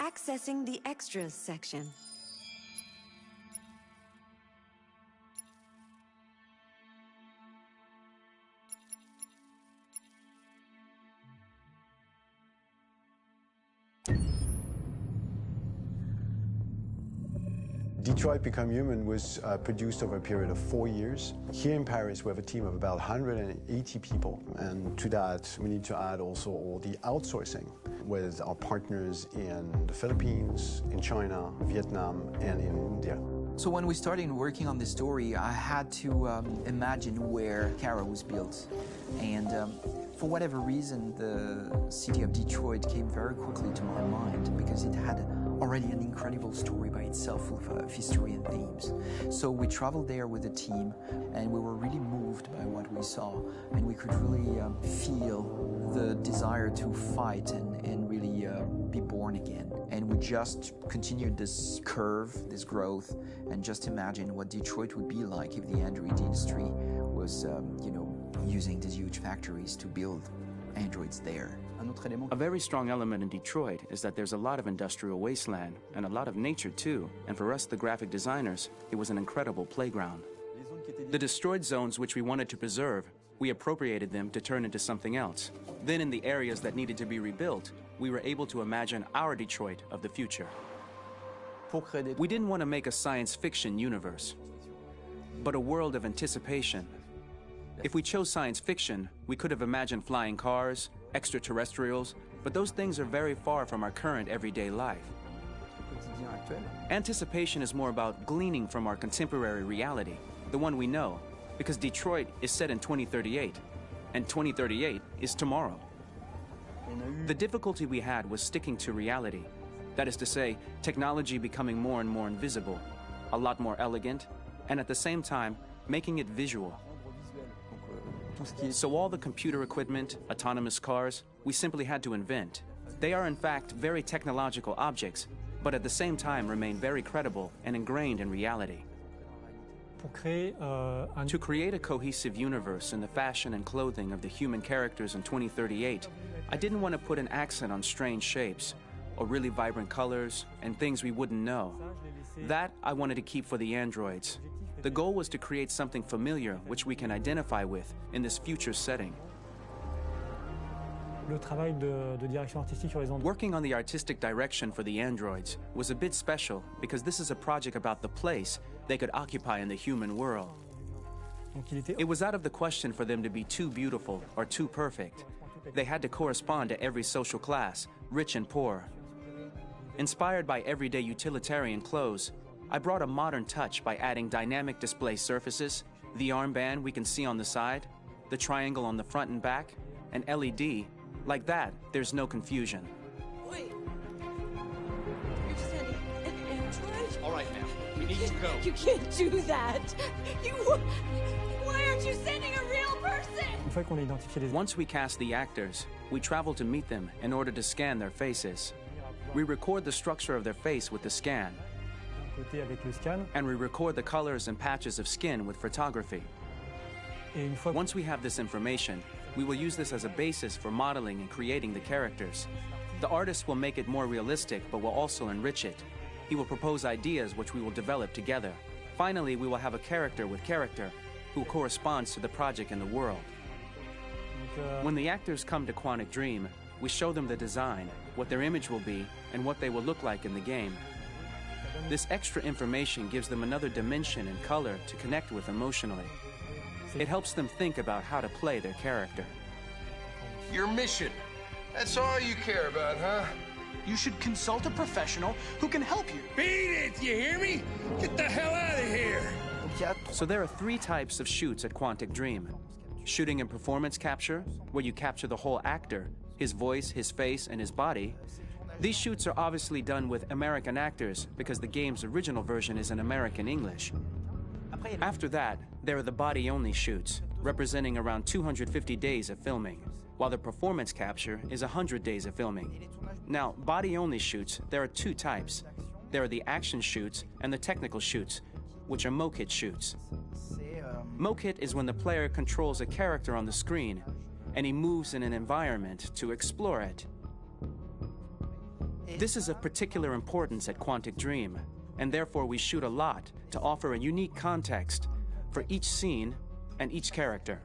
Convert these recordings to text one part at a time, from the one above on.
Accessing the extras section. Detroit Become Human was produced over a period of 4 years. Here in Paris, we have a team of about 180 people. And to that, we need to add also all the outsourcing with our partners in the Philippines, in China, Vietnam, and in India. So when we started working on this story, I had to imagine where Kara was built. And for whatever reason, the city of Detroit came very quickly to my mind because it had already an incredible story by itself of history and themes. So we traveled there with the team, and we were really moved by what we saw, and we could really feel the desire to fight and really be born again. And we just continued this curve, this growth, and just imagine what Detroit would be like if the android industry was, using these huge factories to build androids there. A very strong element in Detroit is that there's a lot of industrial wasteland and a lot of nature too, and for us, the graphic designers, it was an incredible playground. The destroyed zones which we wanted to preserve, we appropriated them to turn into something else. Then in the areas that needed to be rebuilt, we were able to imagine our Detroit of the future. We didn't want to make a science fiction universe, but a world of anticipation. If we chose science fiction, we could have imagined flying cars, extraterrestrials, but those things are very far from our current everyday life. Anticipation is more about gleaning from our contemporary reality, the one we know, because Detroit is set in 2038, and 2038 is tomorrow. The difficulty we had was sticking to reality. That is to say, technology becoming more and more invisible, a lot more elegant, and at the same time, making it visual. So all the computer equipment, autonomous cars, we simply had to invent. They are in fact very technological objects, but at the same time remain very credible and ingrained in reality. To create a cohesive universe in the fashion and clothing of the human characters in 2038, I didn't want to put an accent on strange shapes, or really vibrant colors, and things we wouldn't know. That I wanted to keep for the androids. The goal was to create something familiar which we can identify with in this future setting. Working on the artistic direction for the androids was a bit special because this is a project about the place they could occupy in the human world. It was out of the question for them to be too beautiful or too perfect. They had to correspond to every social class, rich and poor. Inspired by everyday utilitarian clothes, I brought a modern touch by adding dynamic display surfaces, the armband we can see on the side, the triangle on the front and back, an LED. Like that, there's no confusion. Wait. You're sending an android? All right, ma'am. We need to go. You can't do that. Why aren't you sending a real person? Once we cast the actors, we travel to meet them in order to scan their faces. We record the structure of their face with the scan. And we record the colors and patches of skin with photography. Once we have this information, we will use this as a basis for modeling and creating the characters. The artist will make it more realistic, but will also enrich it. He will propose ideas which we will develop together. Finally, we will have a character with character who corresponds to the project and the world. When the actors come to Quantic Dream, we show them the design, what their image will be, and what they will look like in the game. This extra information gives them another dimension and color to connect with emotionally. It helps them think about how to play their character. Your mission. That's all you care about, huh? You should consult a professional who can help you. Beat it, you hear me? Get the hell out of here! So there are 3 types of shoots at Quantic Dream. Shooting and performance capture, where you capture the whole actor, his voice, his face, and his body. These shoots are obviously done with American actors because the game's original version is in American English. After that, there are the body-only shoots, representing around 250 days of filming, while the performance capture is 100 days of filming. Now, body-only shoots, there are 2 types. There are the action shoots and the technical shoots, which are mokit shoots. Mokit is when the player controls a character on the screen, and he moves in an environment to explore it. This is of particular importance at Quantic Dream, and therefore we shoot a lot to offer a unique context for each scene and each character.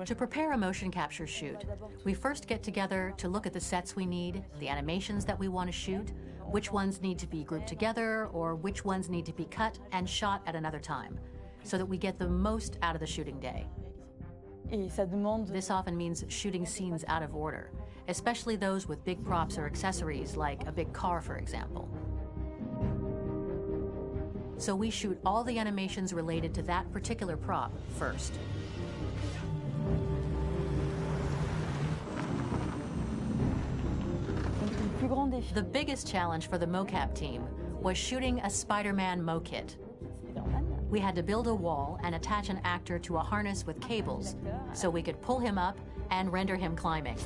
To prepare a motion capture shoot, we first get together to look at the sets we need, the animations that we want to shoot, which ones need to be grouped together, or which ones need to be cut and shot at another time, so that we get the most out of the shooting day. This often means shooting scenes out of order, especially those with big props or accessories, like a big car, for example. So we shoot all the animations related to that particular prop first. The biggest challenge for the mocap team was shooting a Spider-Man mo-kit. We had to build a wall and attach an actor to a harness with cables so we could pull him up and render him climbing.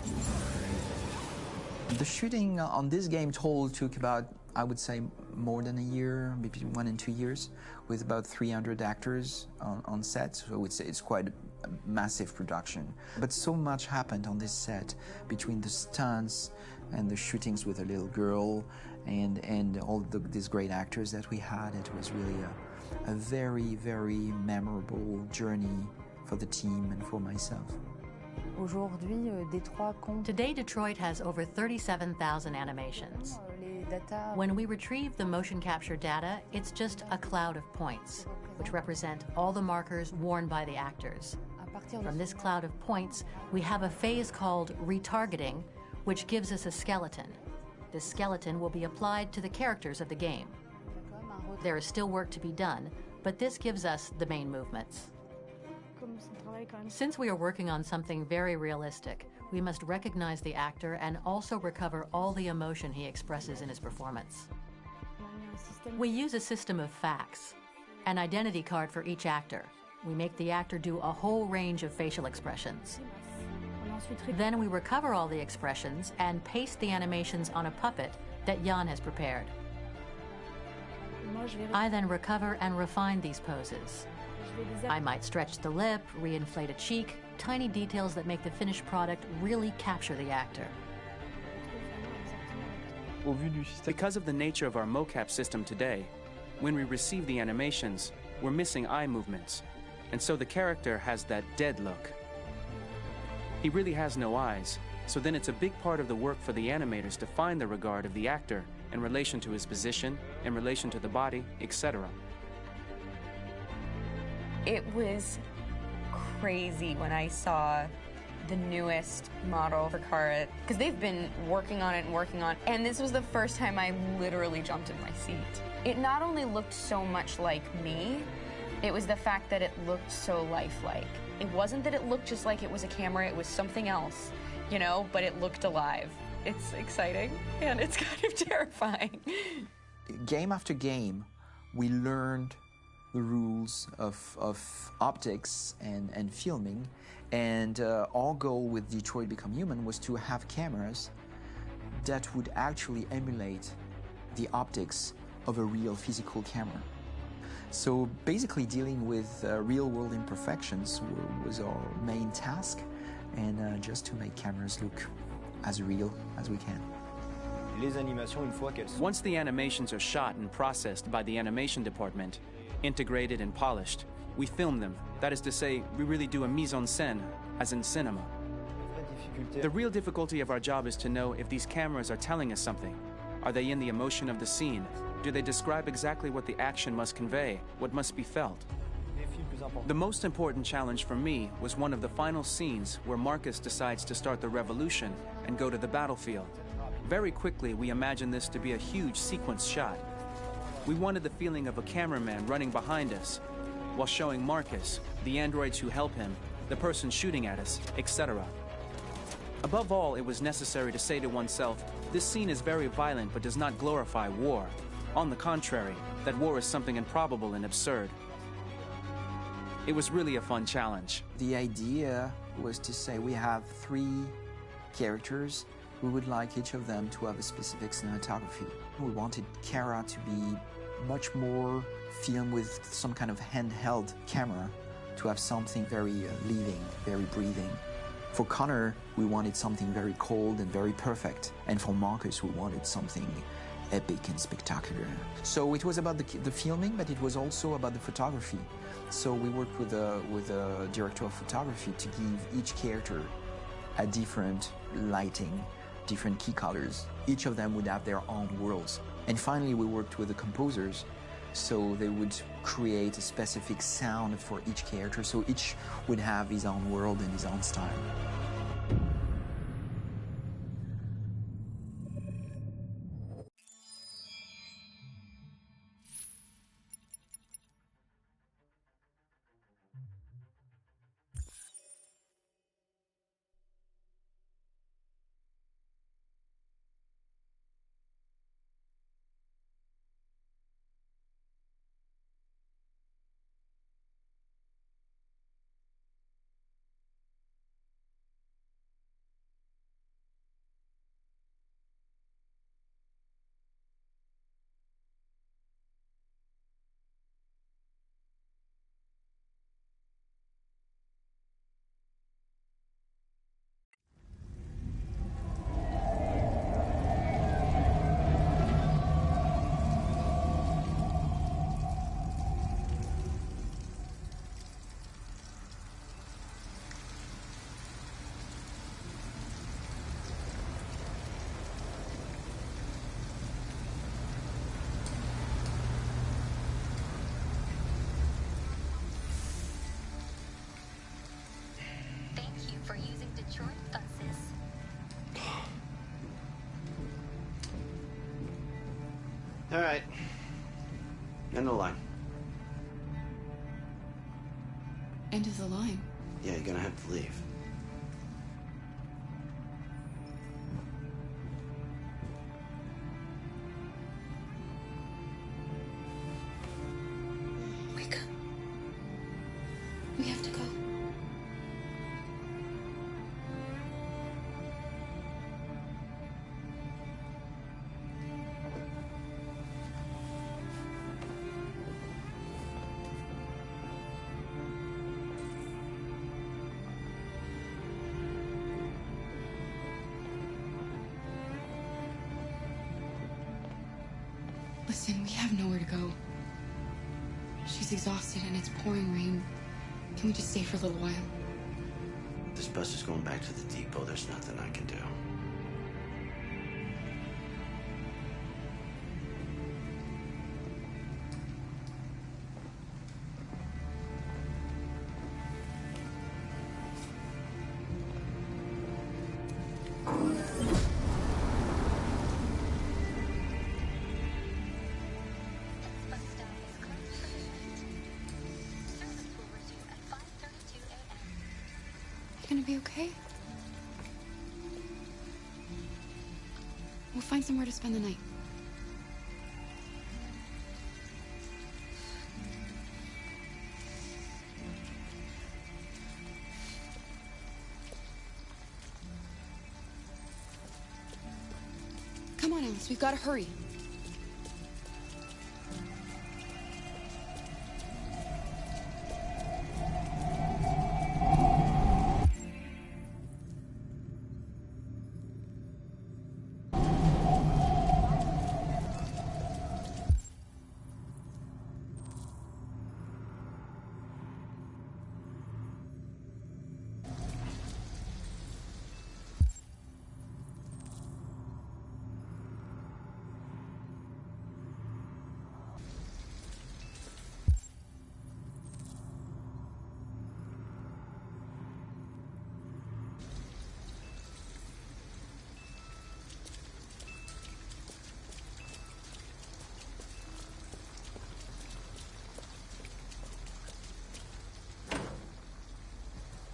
The shooting on this game total took about, I would say, more than a year, between 1 and 2 years, with about 300 actors on set. So I would say it's quite a massive production. But so much happened on this set, between the stunts and the shootings with a little girl and all these great actors that we had. It was really a very, very memorable journey for the team and for myself. Today, Detroit has over 37,000 animations. When we retrieve the motion capture data, it's just a cloud of points, which represent all the markers worn by the actors. From this cloud of points, we have a phase called retargeting, which gives us a skeleton. This skeleton will be applied to the characters of the game. There is still work to be done, but this gives us the main movements. Since we are working on something very realistic, we must recognize the actor and also recover all the emotion he expresses in his performance. We use a system of facts, an identity card for each actor. We make the actor do a whole range of facial expressions. Then we recover all the expressions and paste the animations on a puppet that Jan has prepared. I then recover and refine these poses. I might stretch the lip, reinflate a cheek, tiny details that make the finished product really capture the actor. Because of the nature of our mocap system today, when we receive the animations, we're missing eye movements, and so the character has that dead look. He really has no eyes, so then it's a big part of the work for the animators to find the regard of the actor in relation to his position, in relation to the body, etc. It was crazy when I saw the newest model for Kara, because they've been working on it, and this was the first time I literally jumped in my seat. It not only looked so much like me, it was the fact that it looked so lifelike. It wasn't that it looked just like it was a camera, it was something else, you know, but it looked alive. It's exciting, and it's kind of terrifying. Game after game, we learned the rules of optics and filming, and our goal with Detroit Become Human was to have cameras that would actually emulate the optics of a real physical camera. So basically dealing with real-world imperfections was our main task, and just to make cameras look as real as we can. Once the animations are shot and processed by the animation department, integrated and polished, we film them. That is to say, we really do a mise-en-scène, as in cinema. The real difficulty of our job is to know if these cameras are telling us something. Are they in the emotion of the scene? Do they describe exactly what the action must convey, what must be felt? The most important challenge for me was one of the final scenes where Marcus decides to start the revolution and go to the battlefield. Very quickly, we imagined this to be a huge sequence shot. We wanted the feeling of a cameraman running behind us while showing Marcus, the androids who help him, the person shooting at us, etc. Above all, it was necessary to say to oneself, this scene is very violent but does not glorify war. On the contrary, that war is something improbable and absurd. It was really a fun challenge. The idea was to say we have 3 characters. We would like each of them to have a specific cinematography. We wanted Kara to be much more filmed with some kind of handheld camera, to have something very living, very breathing. For Connor, we wanted something very cold and very perfect. And for Marcus, we wanted something epic and spectacular. So it was about the filming, but it was also about the photography. So we worked with a director of photography to give each character a different lighting, different key colors. Each of them would have their own worlds. And finally, we worked with the composers, so they would create a specific sound for each character, so each would have his own world and his own style. All right. End of the line. End of the line? Yeah, you're gonna have to leave. Wake up. We have to go. Listen, we have nowhere to go. She's exhausted and it's pouring rain. Can we just stay for a little while? This bus is going back to the depot. There's nothing I can do. You gonna be okay? We'll find somewhere to spend the night. Come on, Alice, we've gotta hurry.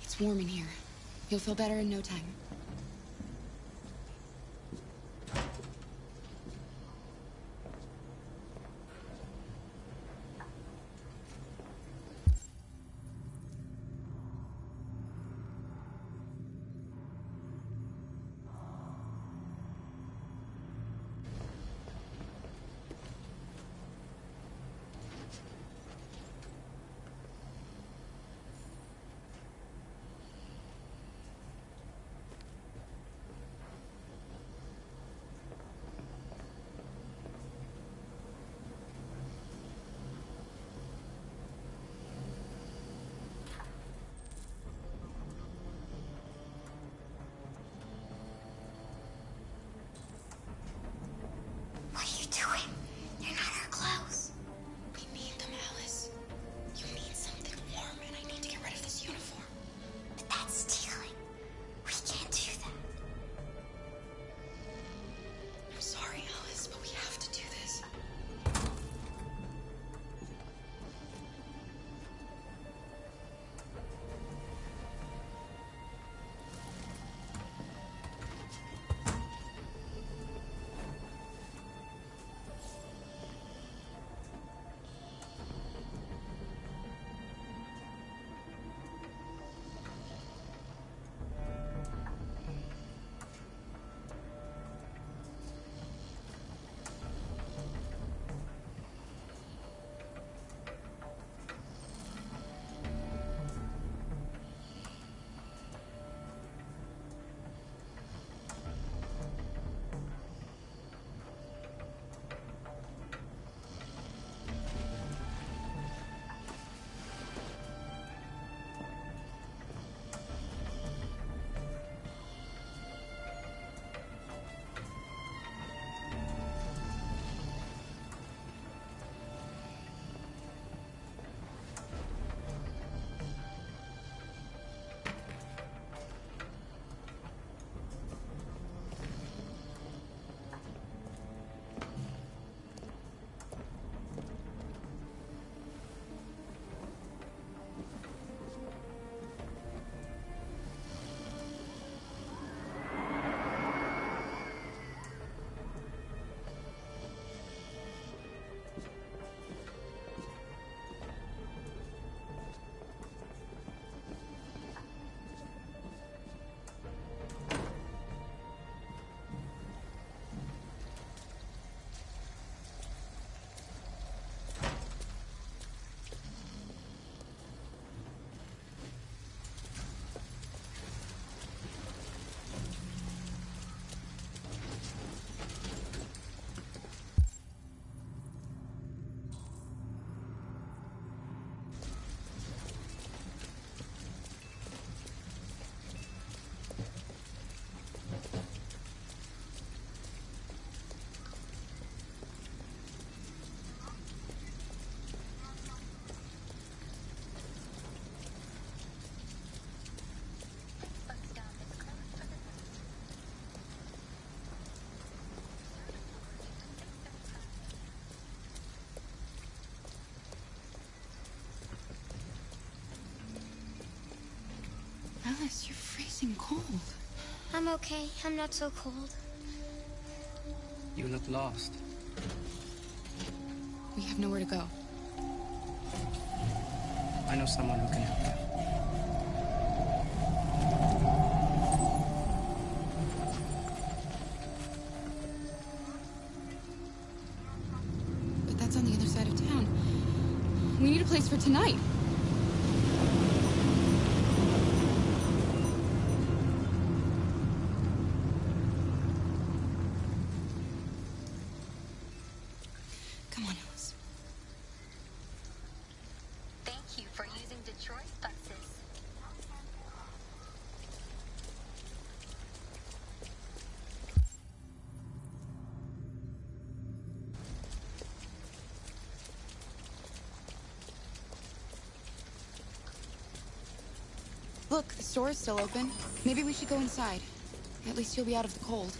It's warm in here. You'll feel better in no time. Alice, you're freezing cold. I'm okay. I'm not so cold. You look lost. We have nowhere to go. I know someone who can help you. But that's on the other side of town. We need a place for tonight. Come on, Alice. Thank you for using Detroit buses. Look, the store is still open. Maybe we should go inside. At least you'll be out of the cold.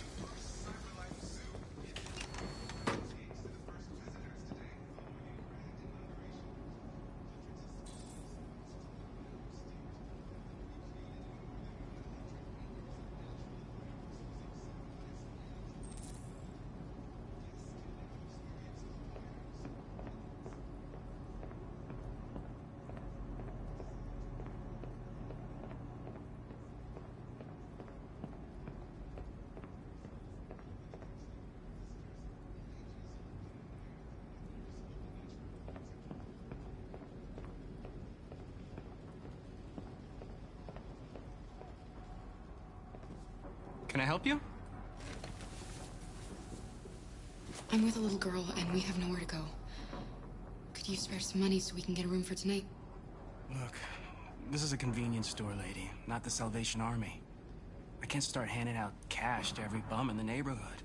Can I help you? I'm with a little girl, and we have nowhere to go. Could you spare some money so we can get a room for tonight? Look, this is a convenience store, lady, not the Salvation Army. I can't start handing out cash to every bum in the neighborhood.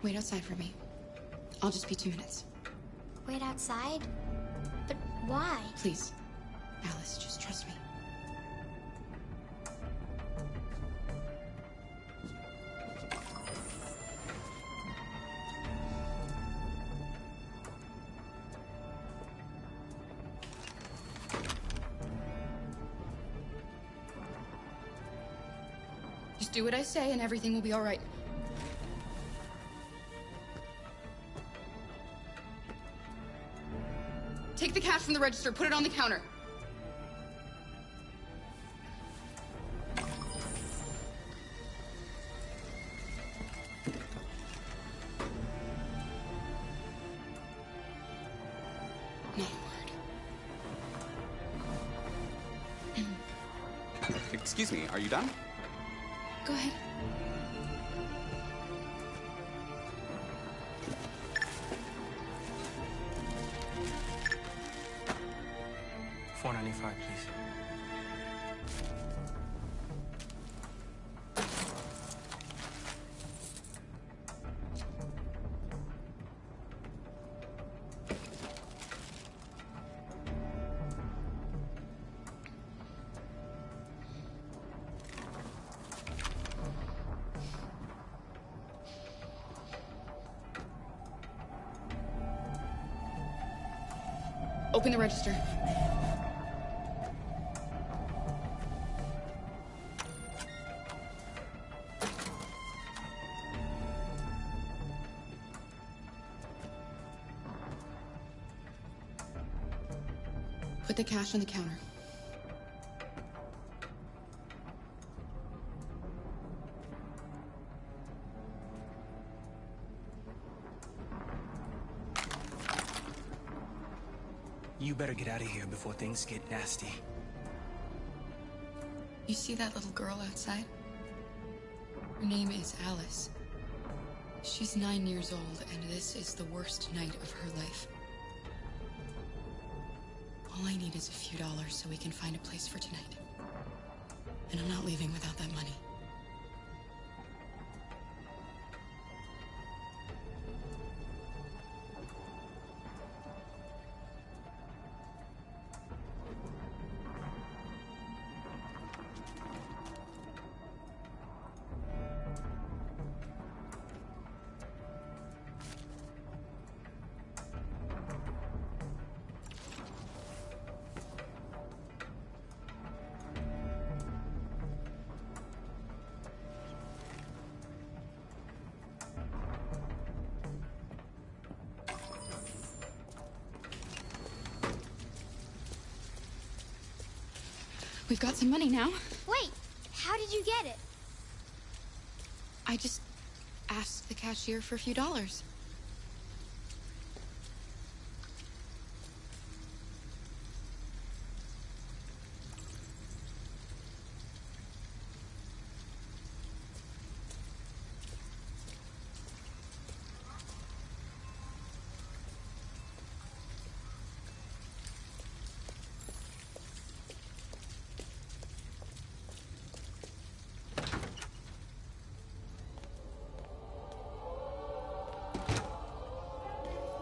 Wait outside for me. I'll just be 2 minutes. Wait outside? But why? Please. Alice, just trust me. Just do what I say and everything will be all right. Take the cash from the register, put it on the counter. Not a word. Excuse me, are you done? Go ahead. $4.95, please. Open the register. Put the cash on the counter. You better get out of here before things get nasty. You see that little girl outside? Her name is Alice. She's 9 years old, and this is the worst night of her life. All I need is a few dollars so we can find a place for tonight. And I'm not leaving without that money. We've got some money now. Wait, how did you get it? I just asked the cashier for a few dollars.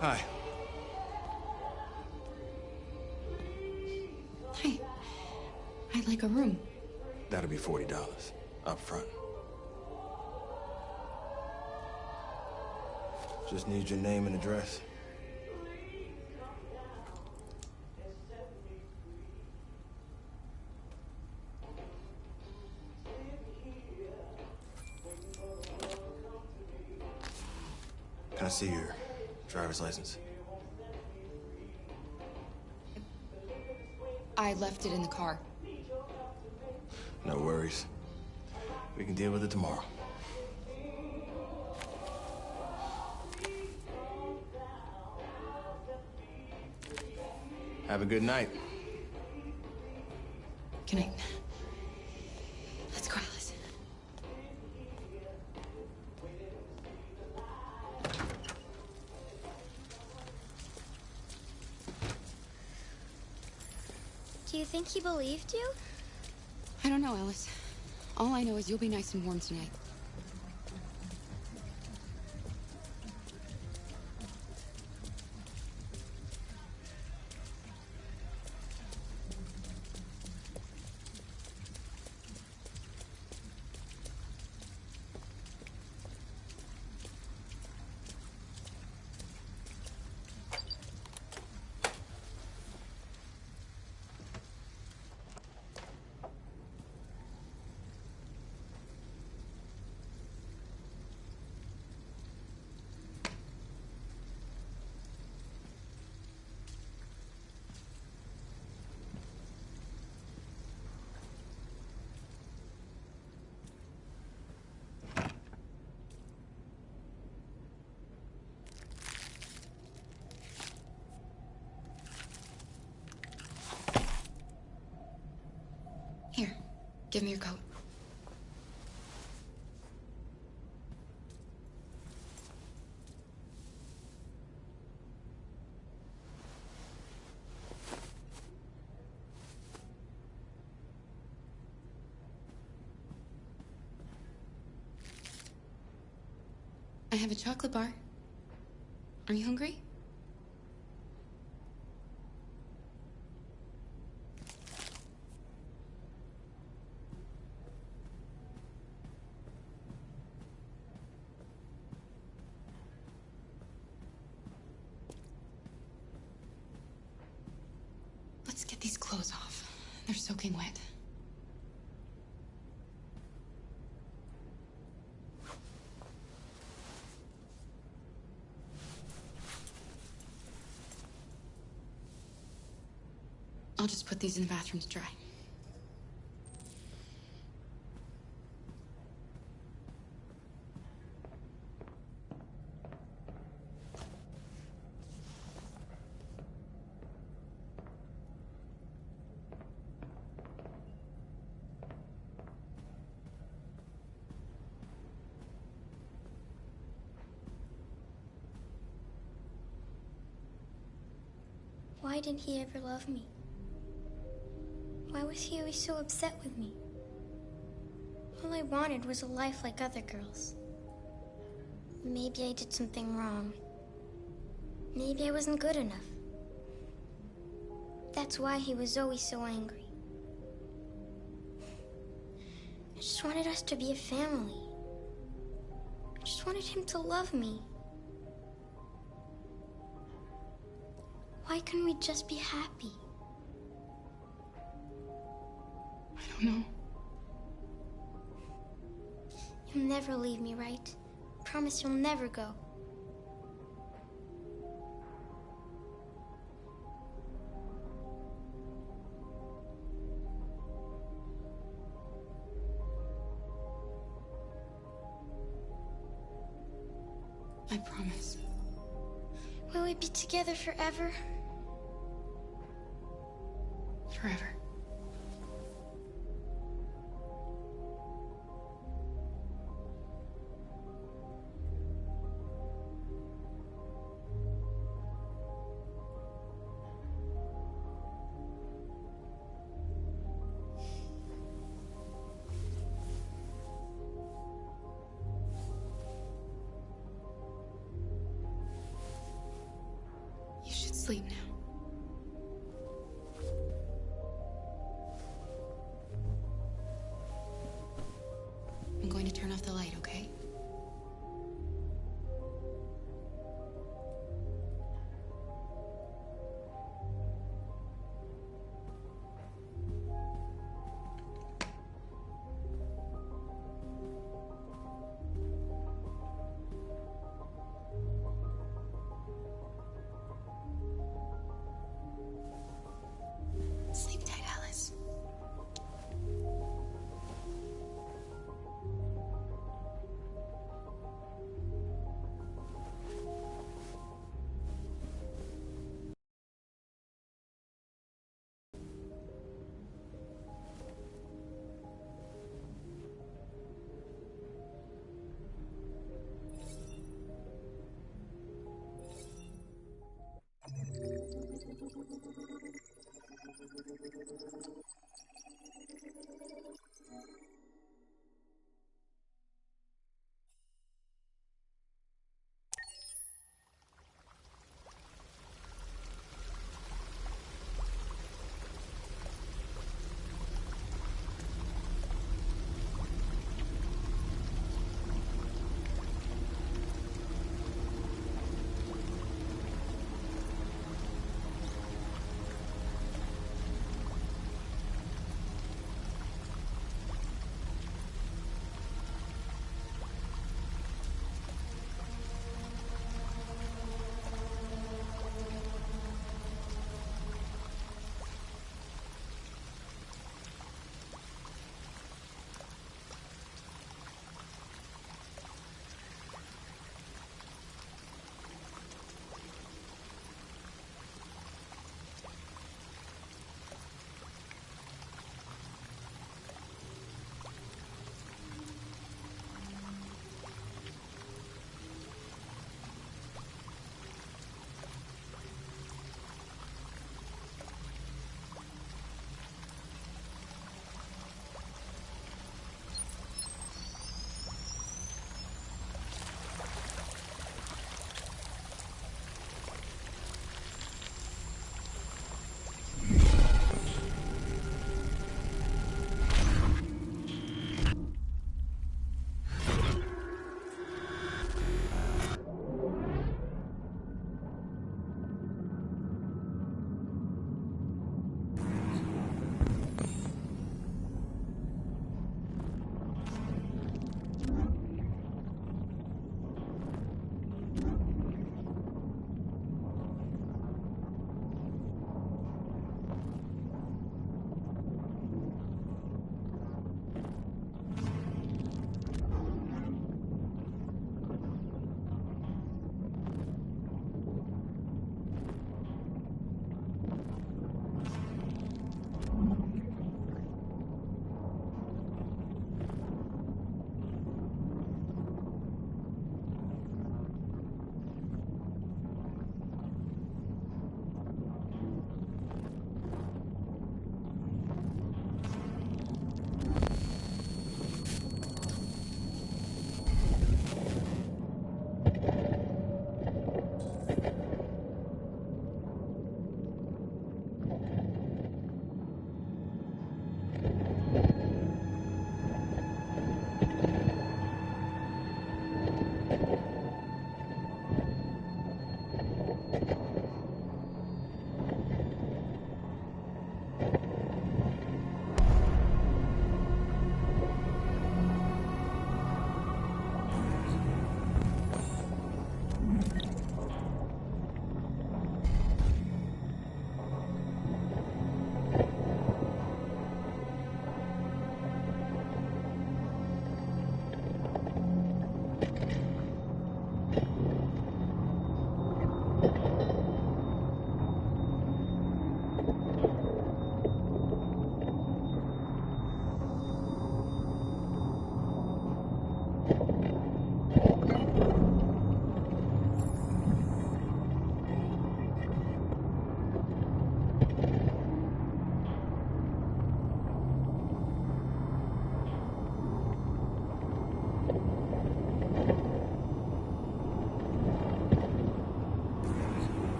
Hi. Hey, I'd like a room. That'll be $40 up front. Just need your name and address. Can I see your driver's license? I left it in the car. No worries. We can deal with it tomorrow. Have a good night. Good night. Let's go, Alice. Do you think he believed you? I don't know, Alice. All I know is you'll be nice and warm tonight. Here, give me your coat. I have a chocolate bar. Are you hungry? Let's get these clothes off. They're soaking wet. I'll just put these in the bathroom to dry. Why didn't he ever love me? Why was he always so upset with me? All I wanted was a life like other girls. Maybe I did something wrong. Maybe I wasn't good enough. That's why he was always so angry. I just wanted us to be a family. I just wanted him to love me. Why couldn't we just be happy? I don't know. You'll never leave me, right? Promise you'll never go. I promise. Will we be together forever? Forever. You should sleep now. I'm going to turn off the light, okay?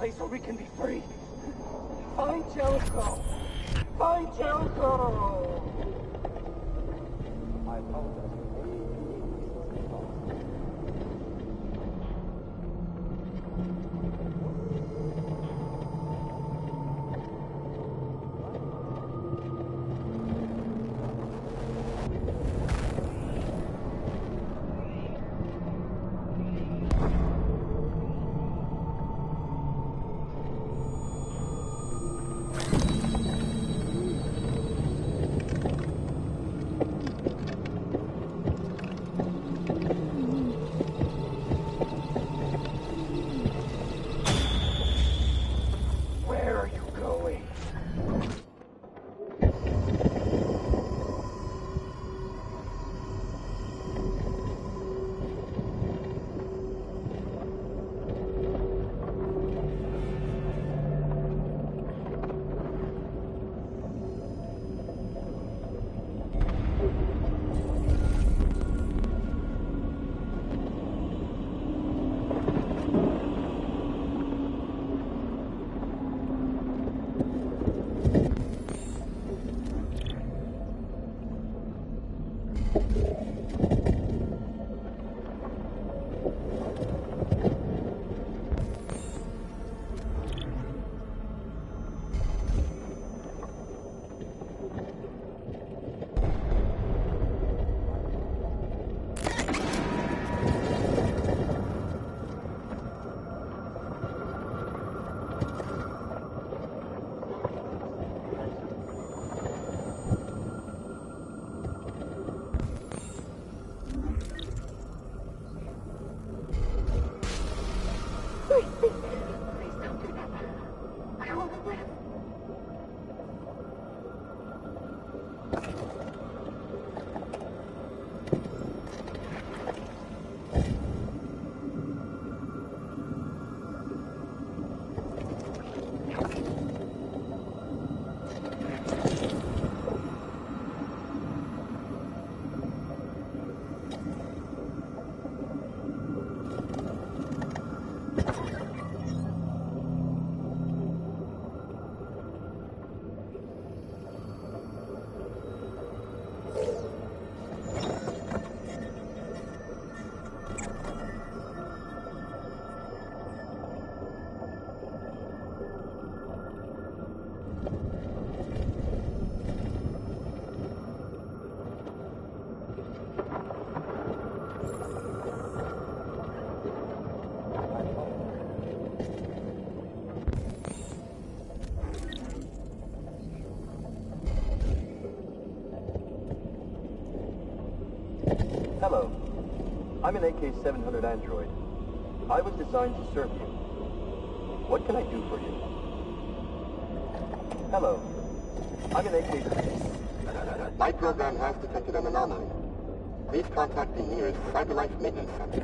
place where we can be free. Find Jericho! Find Jericho! I apologize. Hello. I'm an AK-700 android. I was designed to serve you. What can I do for you? Hello. I'm an AK-700. My program has detected an anomaly. Please contact the nearest CyberLife Maintenance Center.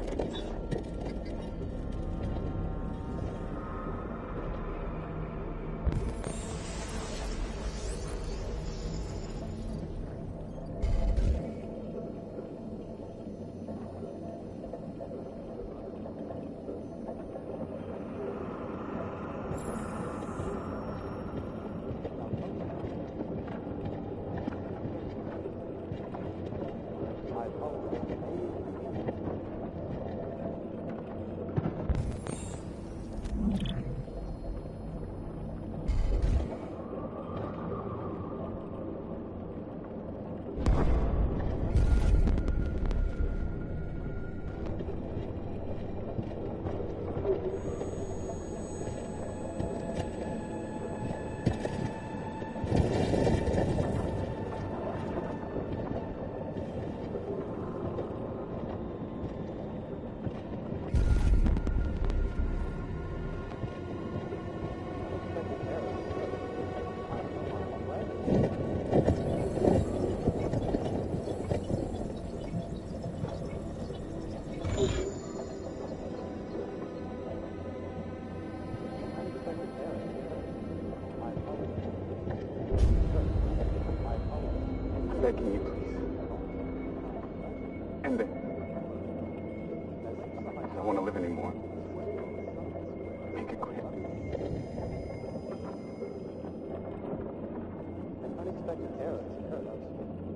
Begging you, please. End it. I don't want to live anymore. I Make it quick. An unexpected error has occurred.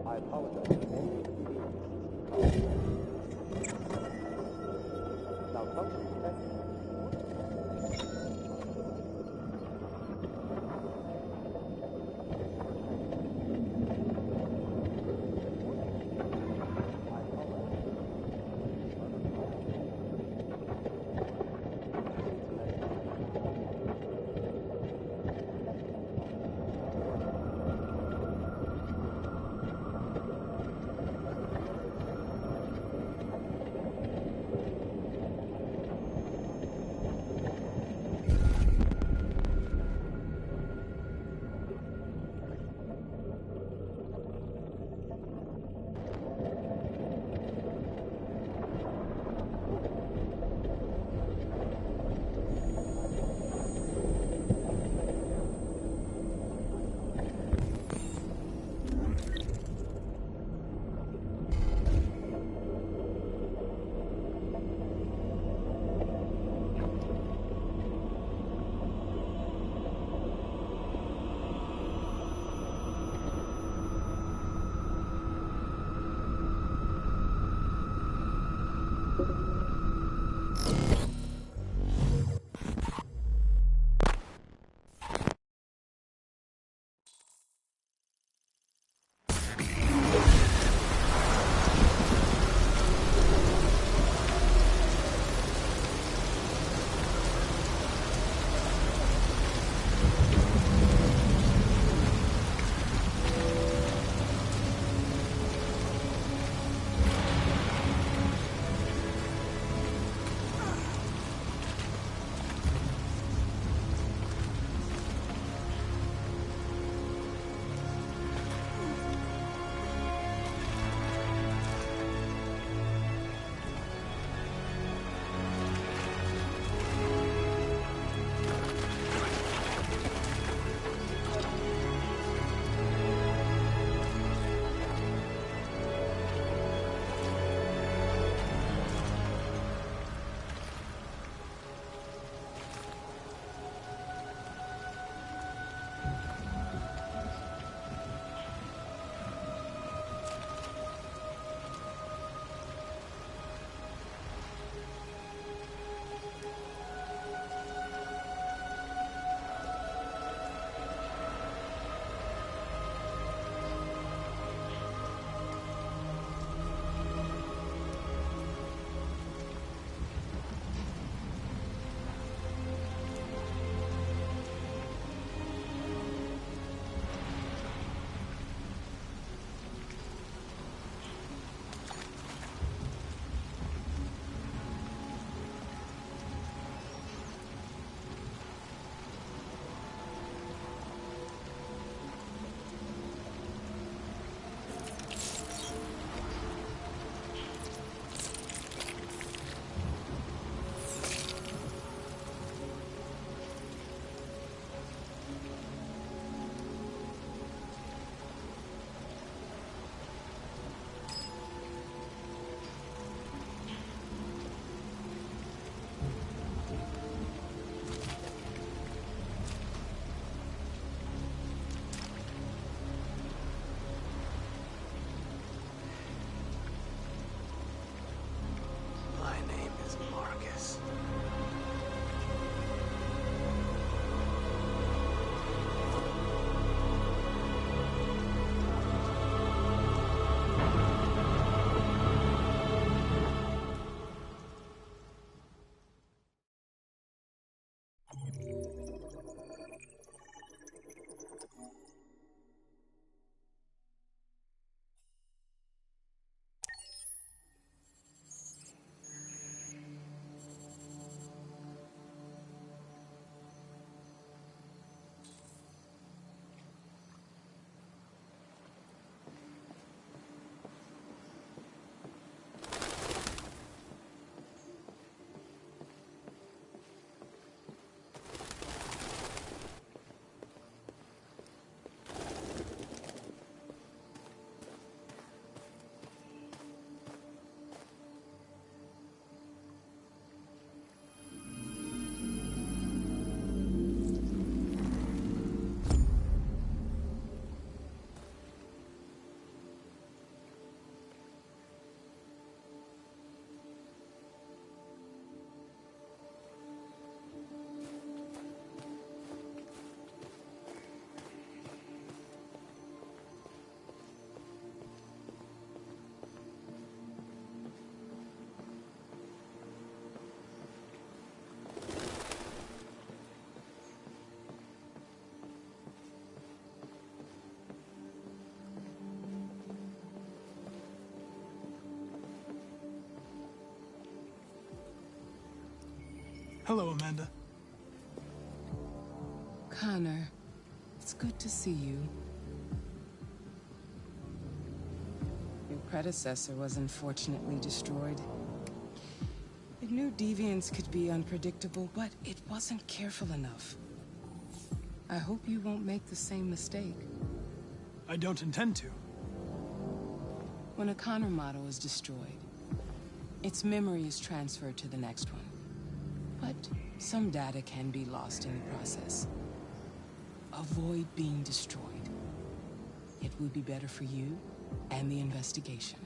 I apologize for any inconvenience. Malfunction detected. Hello, Amanda. Connor, it's good to see you. Your predecessor was unfortunately destroyed. It knew deviants could be unpredictable, but it wasn't careful enough. I hope you won't make the same mistake. I don't intend to. When a Connor model is destroyed, its memory is transferred to the next one. But some data can be lost in the process. Avoid being destroyed. It would be better for you and the investigation.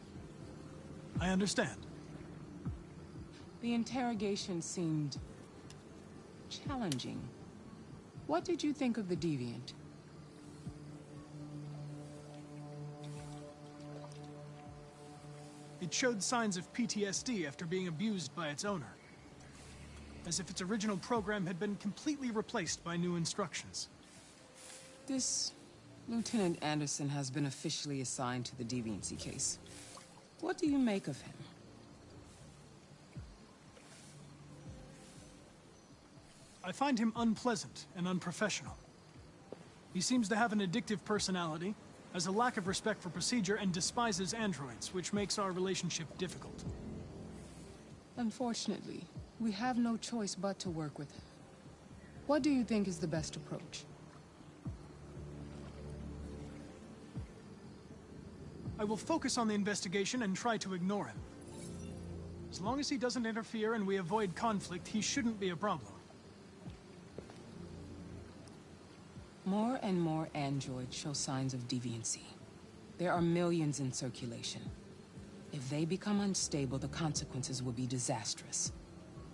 I understand. The interrogation seemed challenging. What did you think of the Deviant? It showed signs of PTSD after being abused by its owner. As if its original program had been completely replaced by new instructions. This Lieutenant Anderson has been officially assigned to the Deviancy case. What do you make of him? I find him unpleasant and unprofessional. He seems to have an addictive personality, has a lack of respect for procedure, and despises androids, which makes our relationship difficult. Unfortunately, we have no choice but to work with him. What do you think is the best approach? I will focus on the investigation and try to ignore him. As long as he doesn't interfere and we avoid conflict, he shouldn't be a problem. More and more androids show signs of deviancy. There are millions in circulation. If they become unstable, the consequences will be disastrous.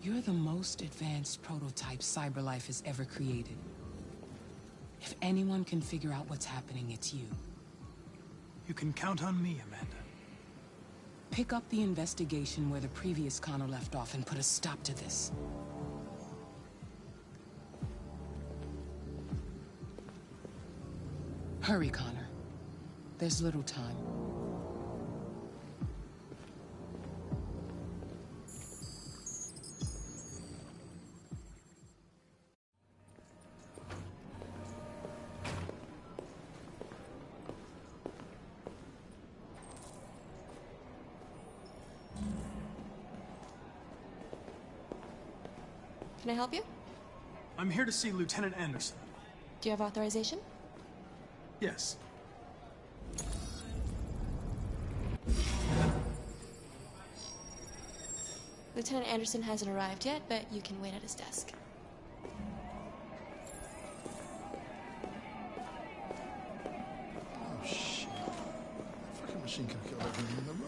You're the most advanced prototype CyberLife has ever created. If anyone can figure out what's happening, it's you. You can count on me, Amanda. Pick up the investigation where the previous Connor left off and put a stop to this. Hurry, Connor. There's little time. Can I help you? I'm here to see Lieutenant Anderson. Do you have authorization? Yes. Lieutenant Anderson hasn't arrived yet, but you can wait at his desk. Oh, shit. That fucking machine could have killed everyone in the room.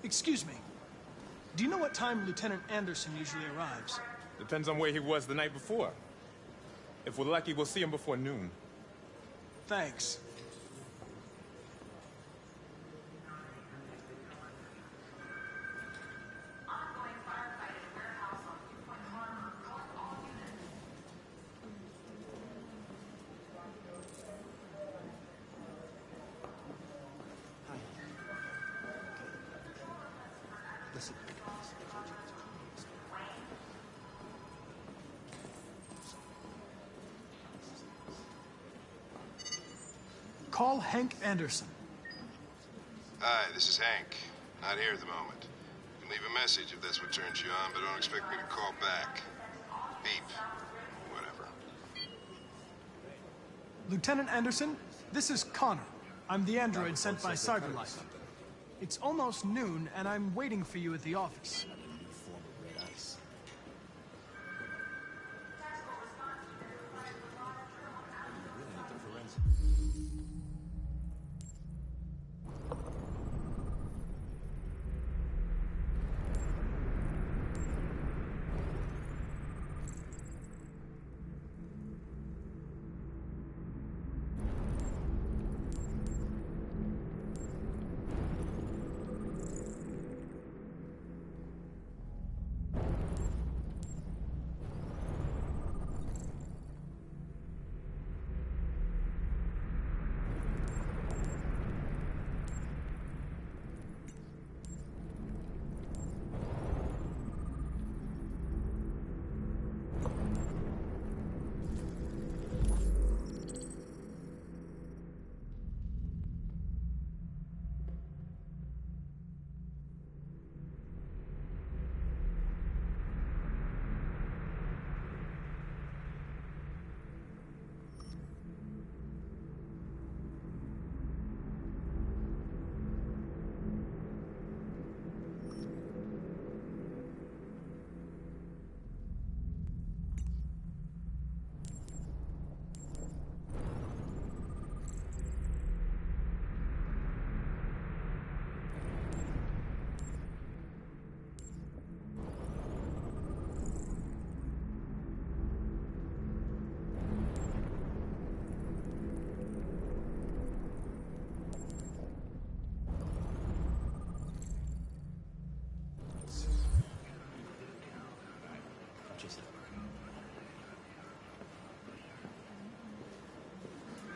Excuse me. Do you know what time Lieutenant Anderson usually arrives? Depends on where he was the night before. If we're lucky, we'll see him before noon. Thanks. Call Hank Anderson. Hi, this is Hank. Not here at the moment. You can leave a message if that's what turns you on, but don't expect me to call back. Beep. Whatever. Lieutenant Anderson, this is Connor. I'm the android sent by CyberLife. It's almost noon, and I'm waiting for you at the office.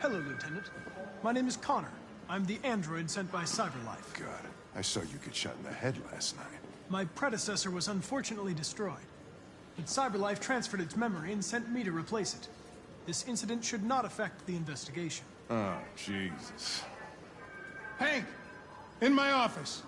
Hello, Lieutenant. My name is Connor. I'm the android sent by CyberLife. God, I saw you get shot in the head last night. My predecessor was unfortunately destroyed, but CyberLife transferred its memory and sent me to replace it. This incident should not affect the investigation. Oh, Jesus. Hank! In my office.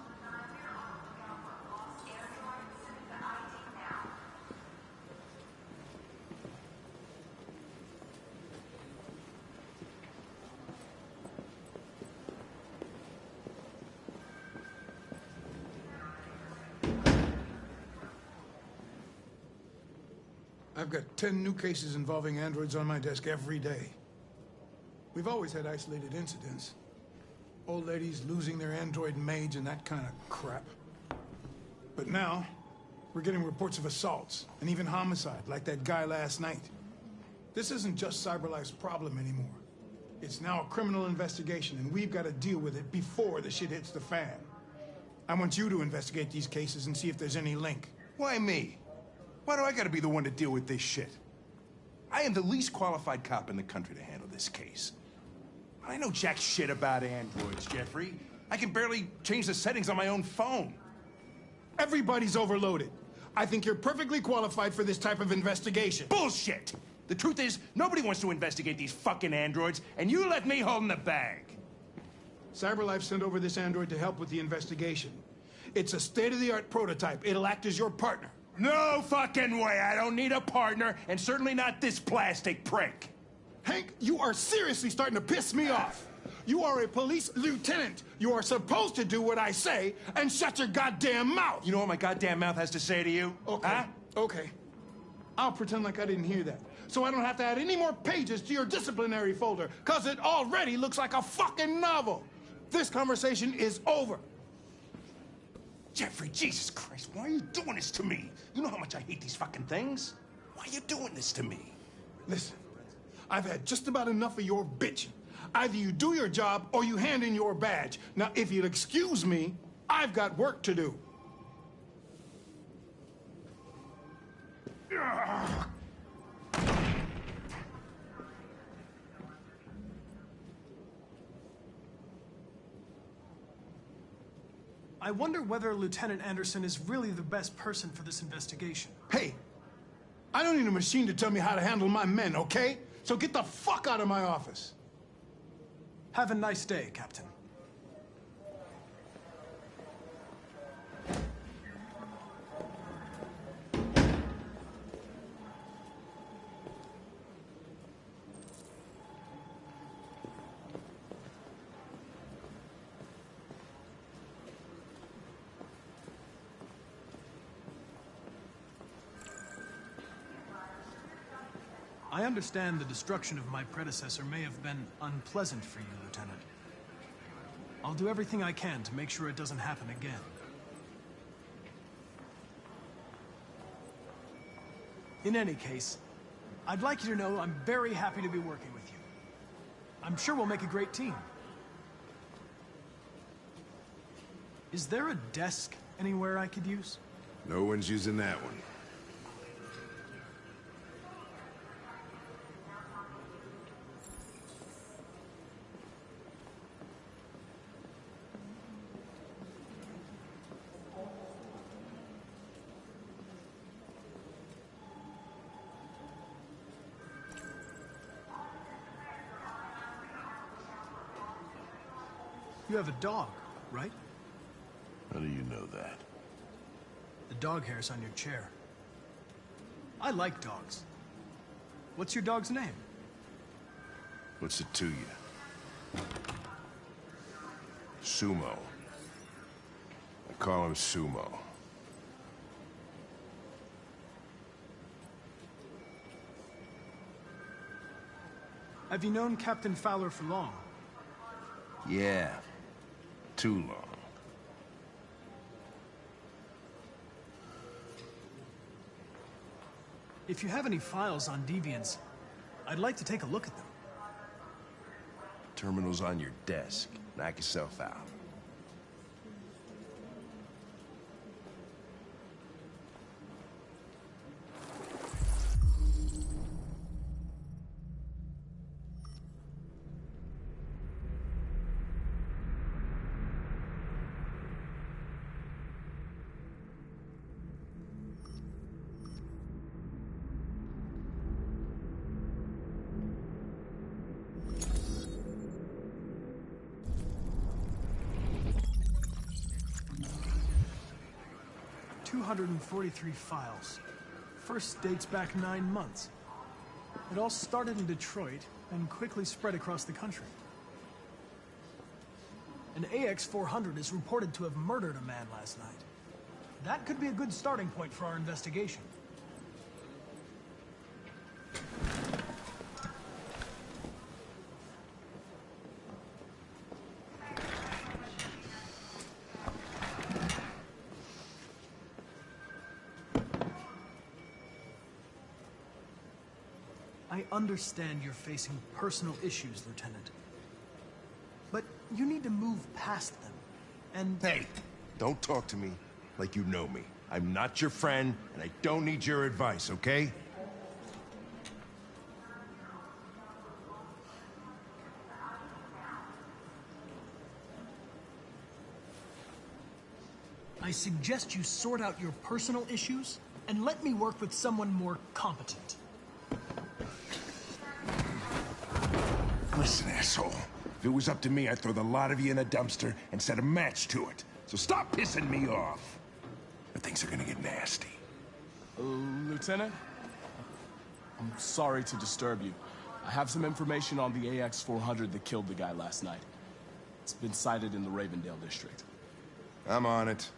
I've got 10 new cases involving androids on my desk every day. We've always had isolated incidents. Old ladies losing their android maids and that kind of crap. But now, we're getting reports of assaults and even homicide, like that guy last night. This isn't just CyberLife's problem anymore. It's now a criminal investigation, and we've got to deal with it before the shit hits the fan. I want you to investigate these cases and see if there's any link. Why me? Why do I gotta be the one to deal with this shit? I am the least qualified cop in the country to handle this case. I know jack shit about androids, Jeffrey. I can barely change the settings on my own phone. Everybody's overloaded. I think you're perfectly qualified for this type of investigation. Bullshit! The truth is, nobody wants to investigate these fucking androids, and you let me hold in the bag. CyberLife sent over this android to help with the investigation. It's a state-of-the-art prototype. It'll act as your partner. No fucking way! I don't need a partner, and certainly not this plastic prick. Hank, you are seriously starting to piss me off. You are a police lieutenant. You are supposed to do what I say and shut your goddamn mouth. You know what my goddamn mouth has to say to you? Okay, huh? Okay. I'll pretend like I didn't hear that, so I don't have to add any more pages to your disciplinary folder, because it already looks like a fucking novel. This conversation is over. Jeffrey, Jesus Christ, why are you doing this to me? You know how much I hate these fucking things. Why are you doing this to me? Listen, I've had just about enough of your bitching. Either you do your job or you hand in your badge. Now, if you'll excuse me, I've got work to do. I wonder whether Lieutenant Anderson is really the best person for this investigation. Hey, I don't need a machine to tell me how to handle my men, okay? So get the fuck out of my office. Have a nice day, Captain. I understand the destruction of my predecessor may have been unpleasant for you, Lieutenant. I'll do everything I can to make sure it doesn't happen again. In any case, I'd like you to know I'm very happy to be working with you. I'm sure we'll make a great team. Is there a desk anywhere I could use? No one's using that one. You have a dog, right? How do you know that? The dog hair's on your chair. I like dogs. What's your dog's name? What's it to you? Sumo. I call him Sumo. Have you known Captain Fowler for long? Yeah. Too long. If you have any files on Deviants, I'd like to take a look at them. Terminal's on your desk. Knock yourself out. 243 files. First dates back 9 months. It all started in Detroit and quickly spread across the country. An AX-400 is reported to have murdered a man last night. That could be a good starting point for our investigation. I understand you're facing personal issues, Lieutenant. But you need to move past them, and... Hey, don't talk to me like you know me. I'm not your friend, and I don't need your advice, okay? I suggest you sort out your personal issues, and let me work with someone more competent. Listen, asshole. If it was up to me, I'd throw the lot of you in a dumpster and set a match to it. So stop pissing me off. But things are gonna get nasty. Lieutenant? I'm sorry to disturb you. I have some information on the AX-400 that killed the guy last night. It's been sighted in the Ravendale district. I'm on it.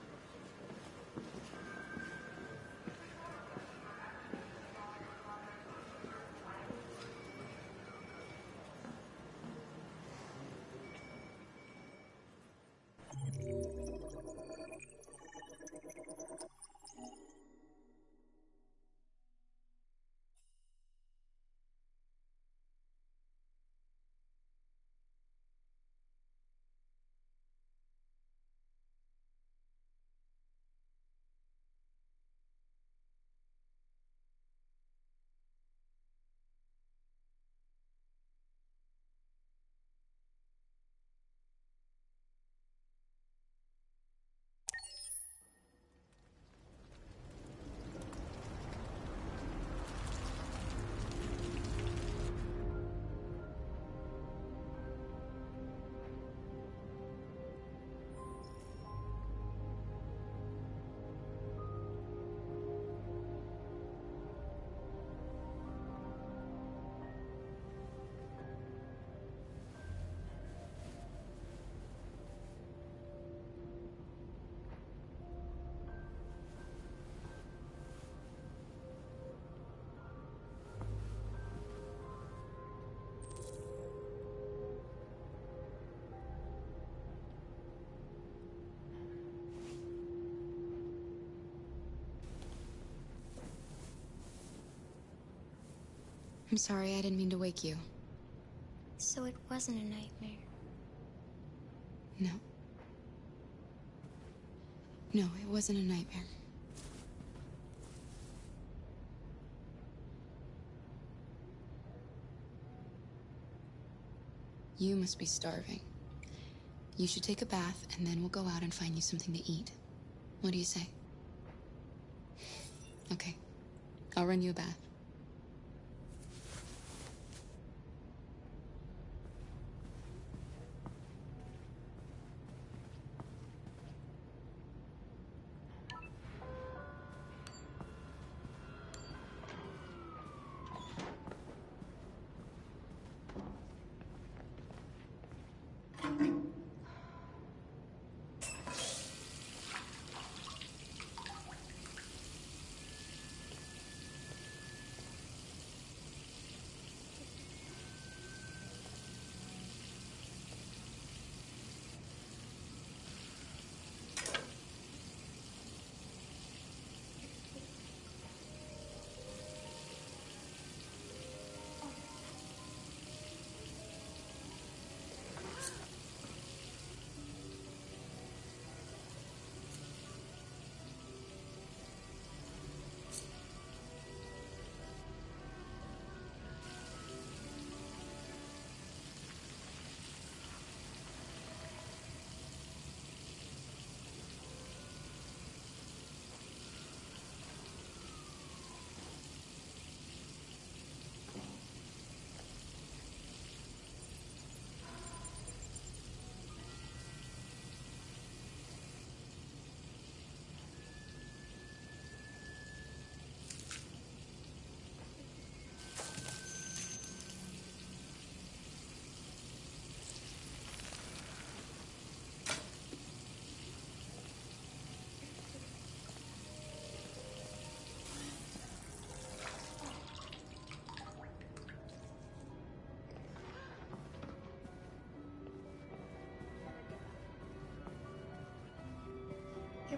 I'm sorry, I didn't mean to wake you. So it wasn't a nightmare. No. No, it wasn't a nightmare. You must be starving. You should take a bath, and then we'll go out and find you something to eat. What do you say? Okay. I'll run you a bath.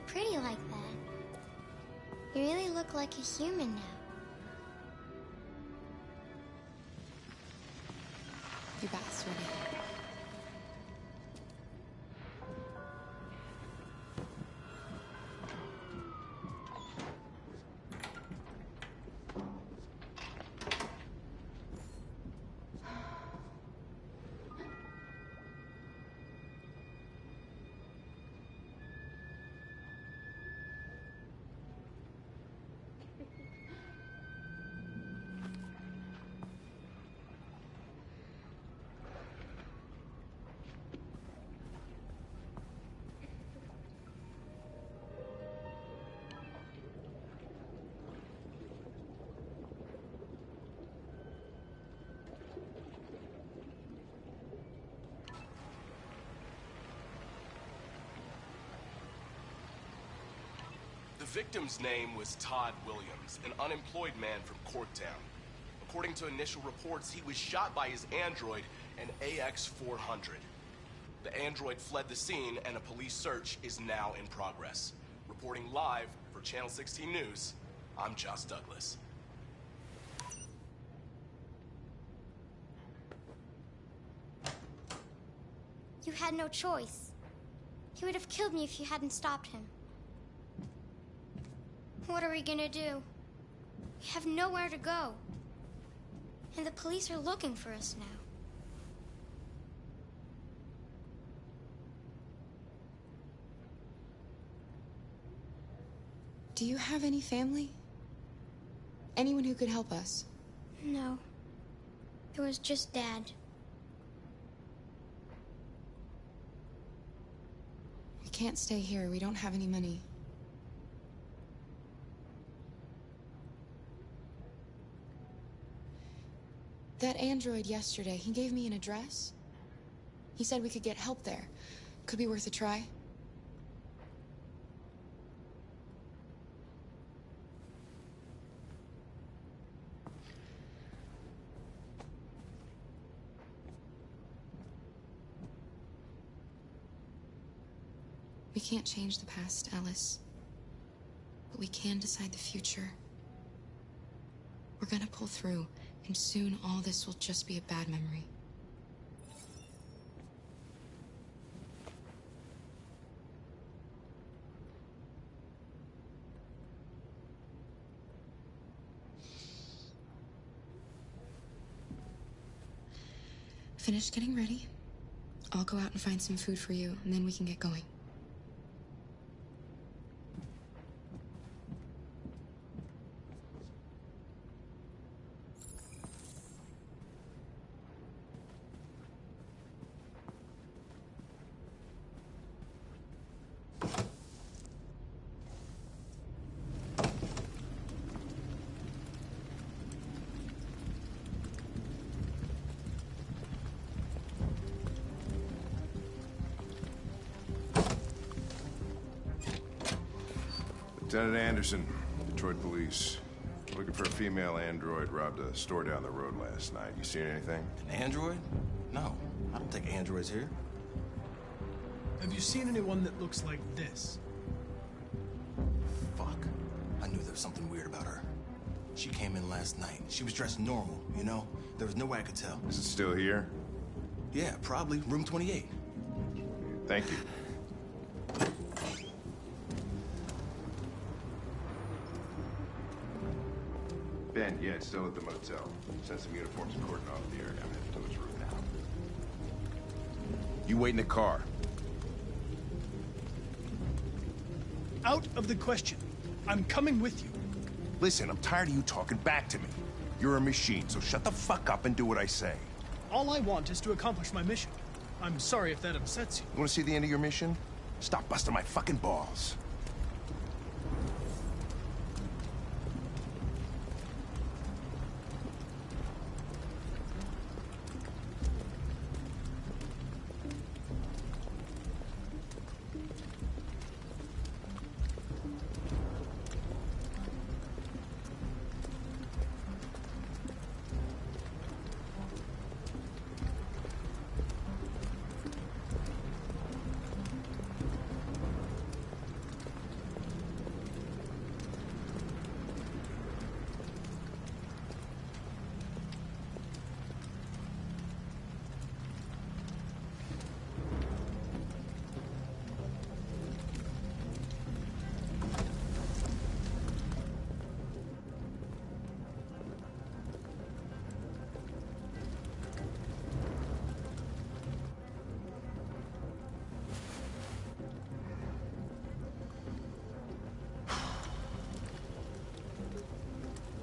pretty like that. You really look like a human now. You bastard. The victim's name was Todd Williams, an unemployed man from Corktown. According to initial reports, he was shot by his android, an AX-400. The android fled the scene, and a police search is now in progress. Reporting live for Channel 16 News, I'm Josh Douglas. You had no choice. He would have killed me if you hadn't stopped him. What are we gonna do? We have nowhere to go. And the police are looking for us now. Do you have any family? Anyone who could help us? No. There was just Dad. We can't stay here. We don't have any money. That android yesterday, he gave me an address. He said we could get help there. Could be worth a try. We can't change the past, Alice. But we can decide the future. We're gonna pull through. And soon, all this will just be a bad memory. Finish getting ready. I'll go out and find some food for you, and then we can get going. Lieutenant Anderson, Detroit Police. Looking for a female android robbed a store down the road last night. You seen anything? An android? No, I don't think androids here. Have you seen anyone that looks like this? Fuck. I knew there was something weird about her. She came in last night. She was dressed normal, you know? There was no way I could tell. Is it still here? Yeah, probably. Room 28. Thank you. Ben, yeah, it's still at the motel. Sent some uniforms and cordon off the area. I'm headed to his room now. You wait in the car. Out of the question. I'm coming with you. Listen, I'm tired of you talking back to me. You're a machine, so shut the fuck up and do what I say. All I want is to accomplish my mission. I'm sorry if that upsets you. You want to see the end of your mission? Stop busting my fucking balls.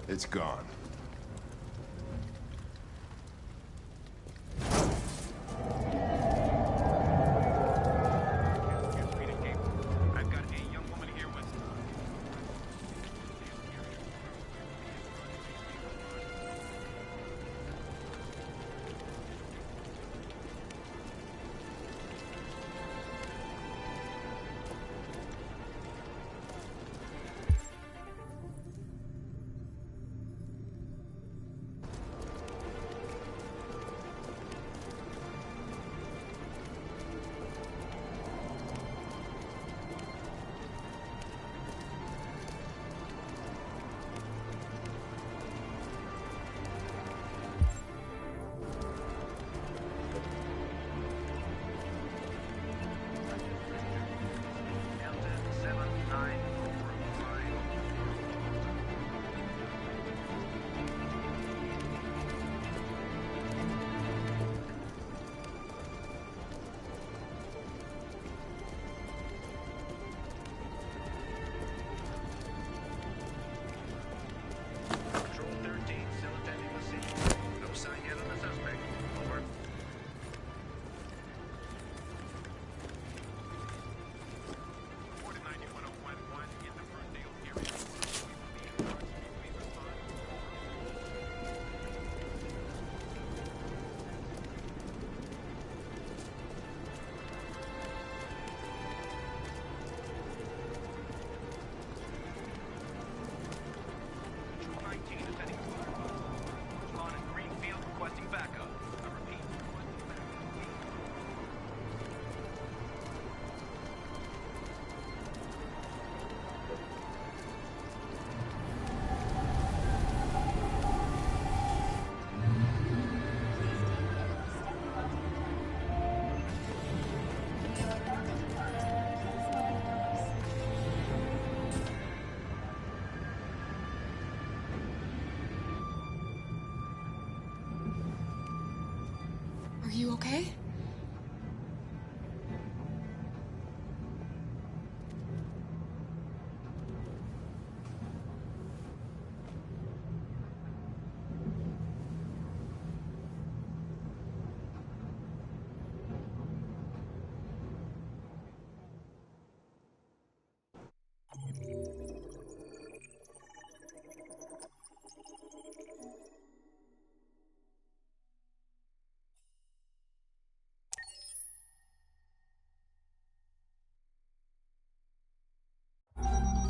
It's gone. Are you okay?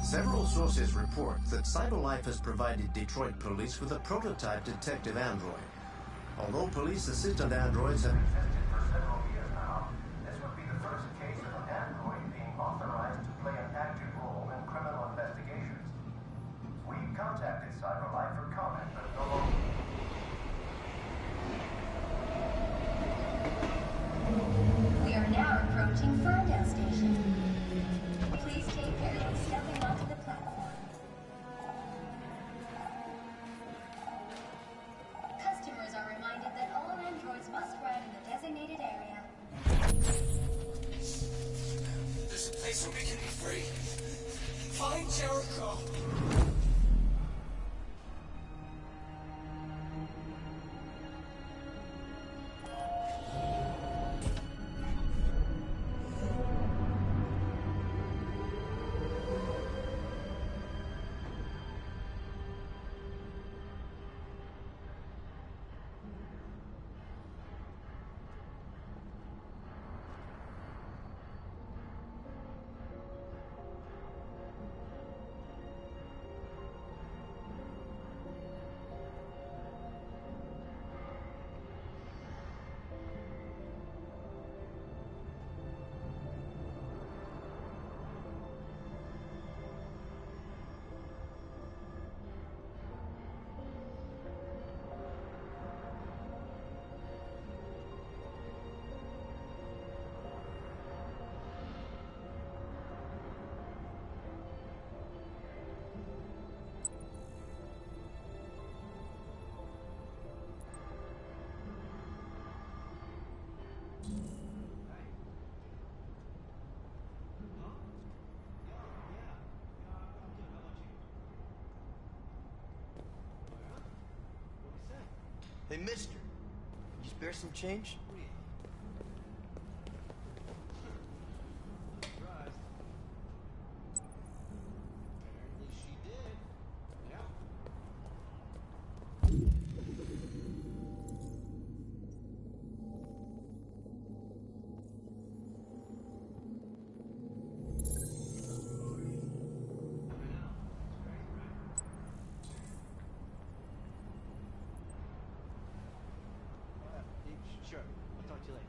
Several sources report that CyberLife has provided Detroit police with a prototype detective android. Although police assistant androids have existed for several years now, this would be the first case of an android being authorized to play an active role in criminal investigations. We've contacted CyberLife for comment, but no longer. We are now approaching Ferndale Station. Please take care of stepping onto the platform. Customers are reminded that all androids must ride in the designated area. There's a place where we can be free. Find Jericho. Hey, mister. Can you spare some change? Sure. I'll talk to you later.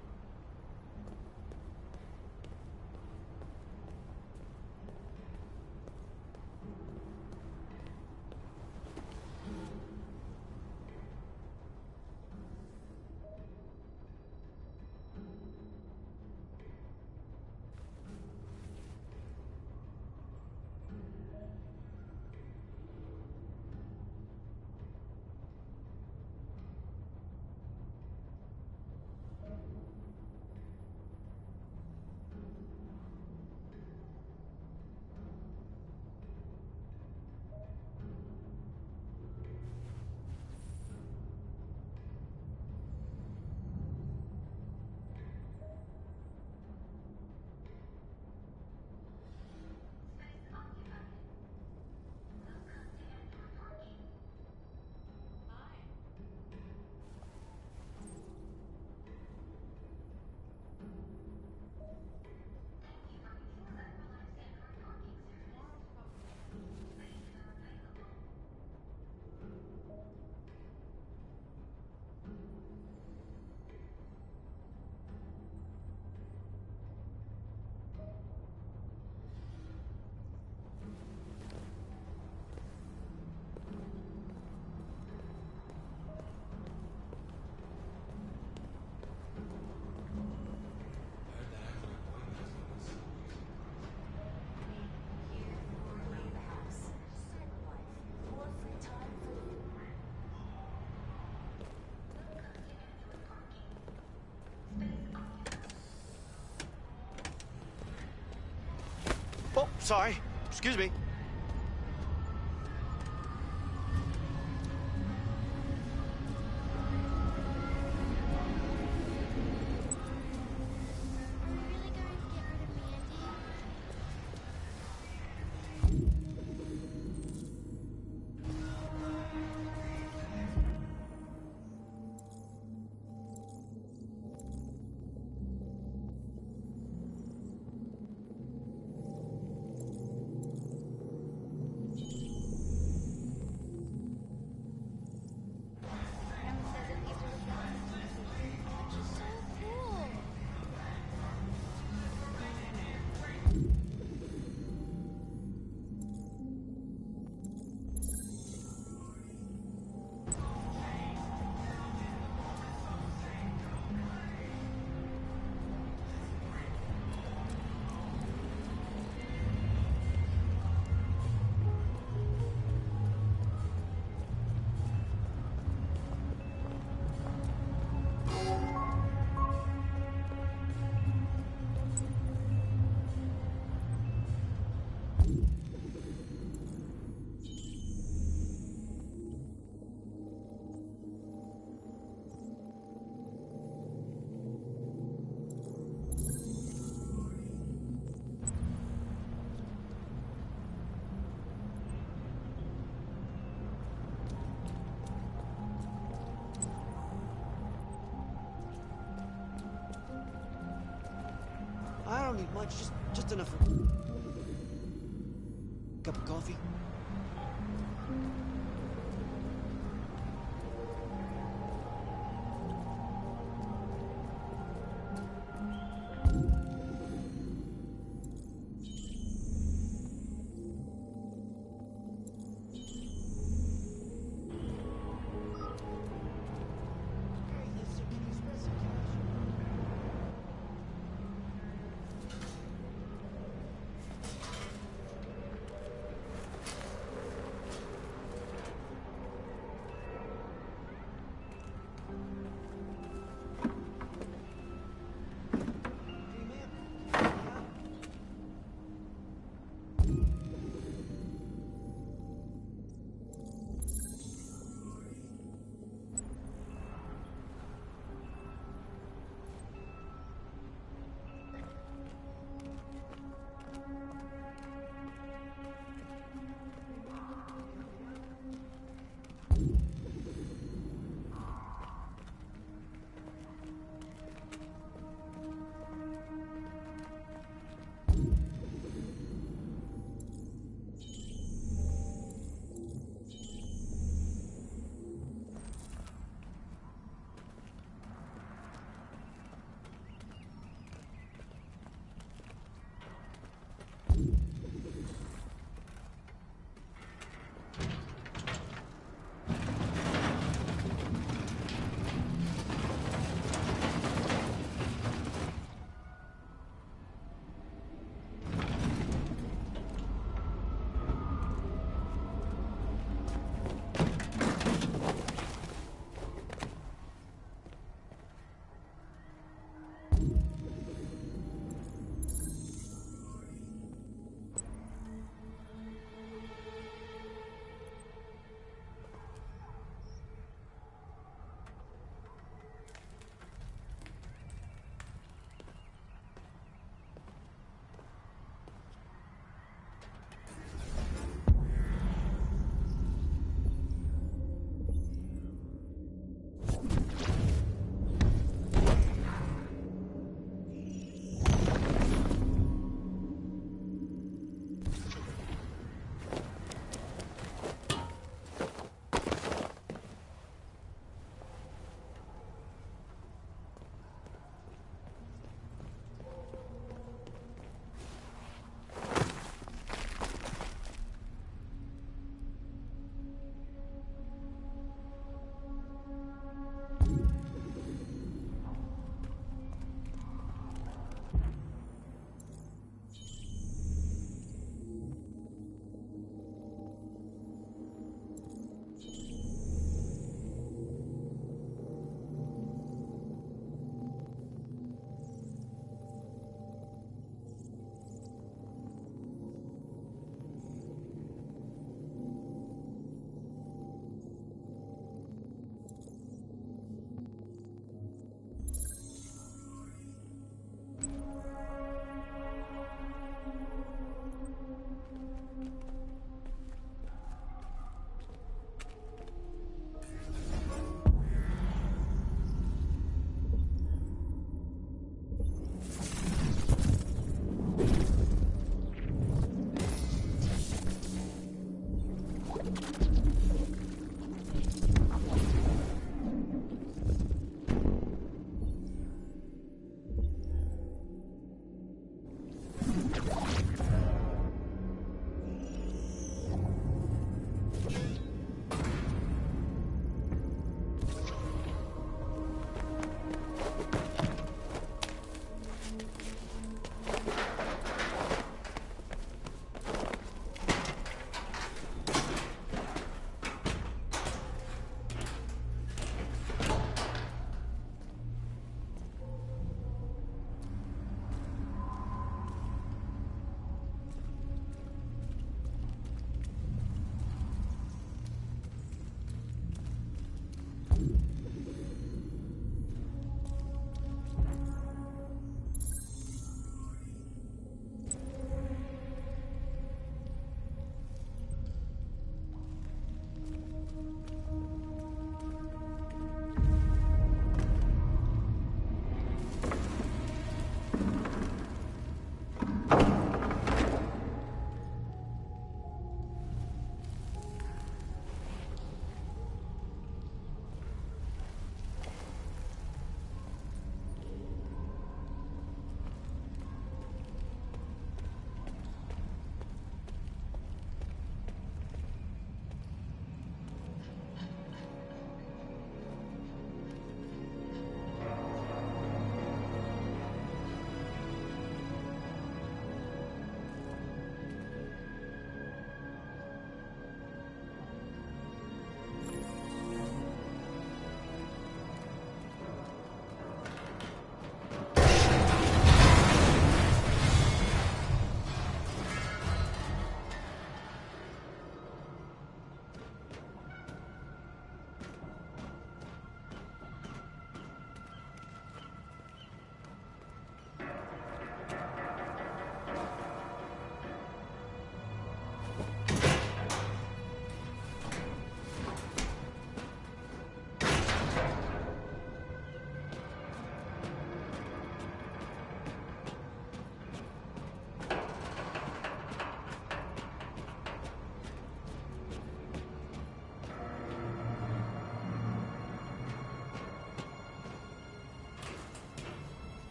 Oh, sorry. Excuse me. I don't need much, just enough for... Cup of coffee?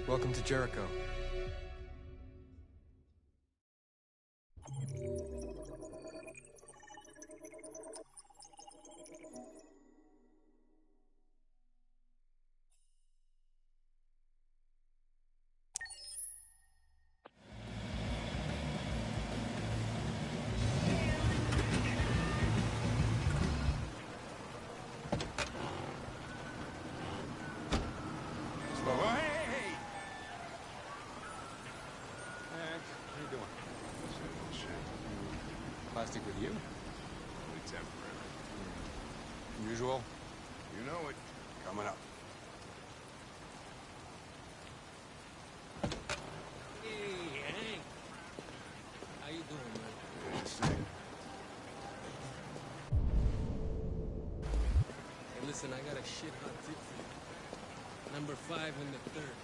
Welcome to Jericho. Plastic with you? Only temporary. Usual? You know it. Coming up. Hey, Hank. How you doing, man? Good to see you. Hey, listen, I got a shit hot tip for you. Number 5 in the 3rd.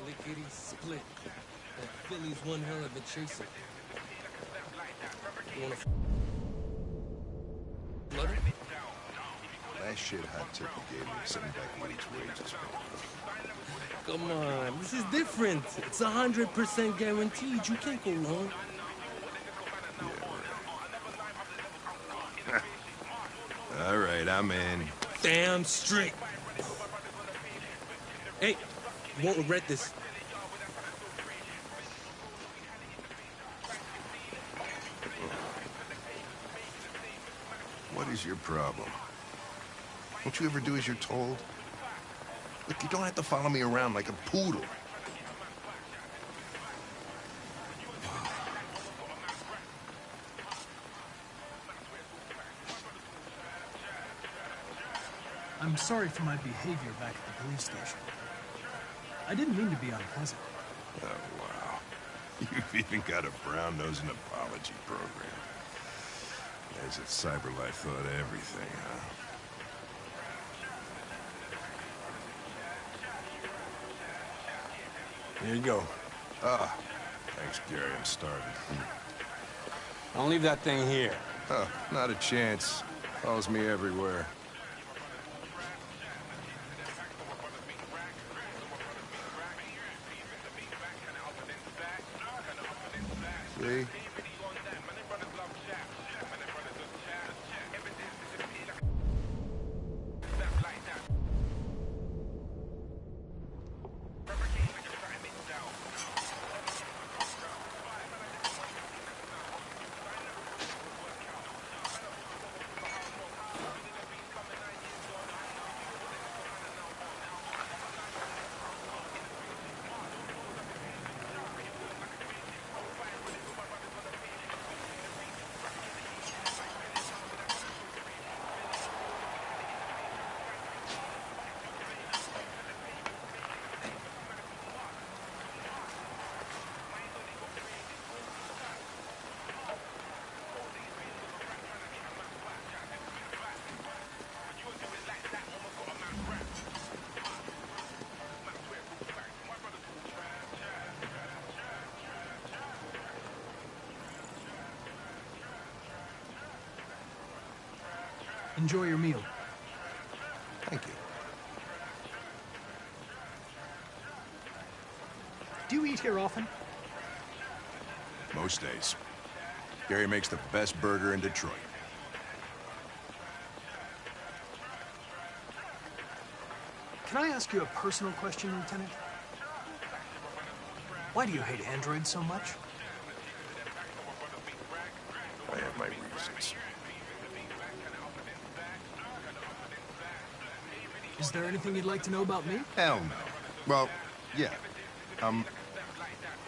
Lickety split. That Philly's one hell of a chaser. You wanna flutter? Last shit hot tip you gave me sent me back Woodie's wages. Come on, this is different. It's 100% guaranteed. You can't go wrong. All right, I'm in. Damn straight. Hey, you won't regret this. What is your problem? Don't you ever do as you're told? Look, you don't have to follow me around like a poodle. I'm sorry for my behavior back at the police station. I didn't mean to be unpleasant. Oh, wow. You've even got a brown-nosing apology program. As if CyberLife thought of everything, huh? Here you go. Ah, thanks, Gary. I'm starving. Don't leave that thing here. Oh, not a chance. Follows me everywhere. See? Enjoy your meal. Thank you. Do you eat here often? Most days. Gary makes the best burger in Detroit. Can I ask you a personal question, Lieutenant? Why do you hate androids so much? I have my reasons. Is there anything you'd like to know about me? Hell no. Well, yeah.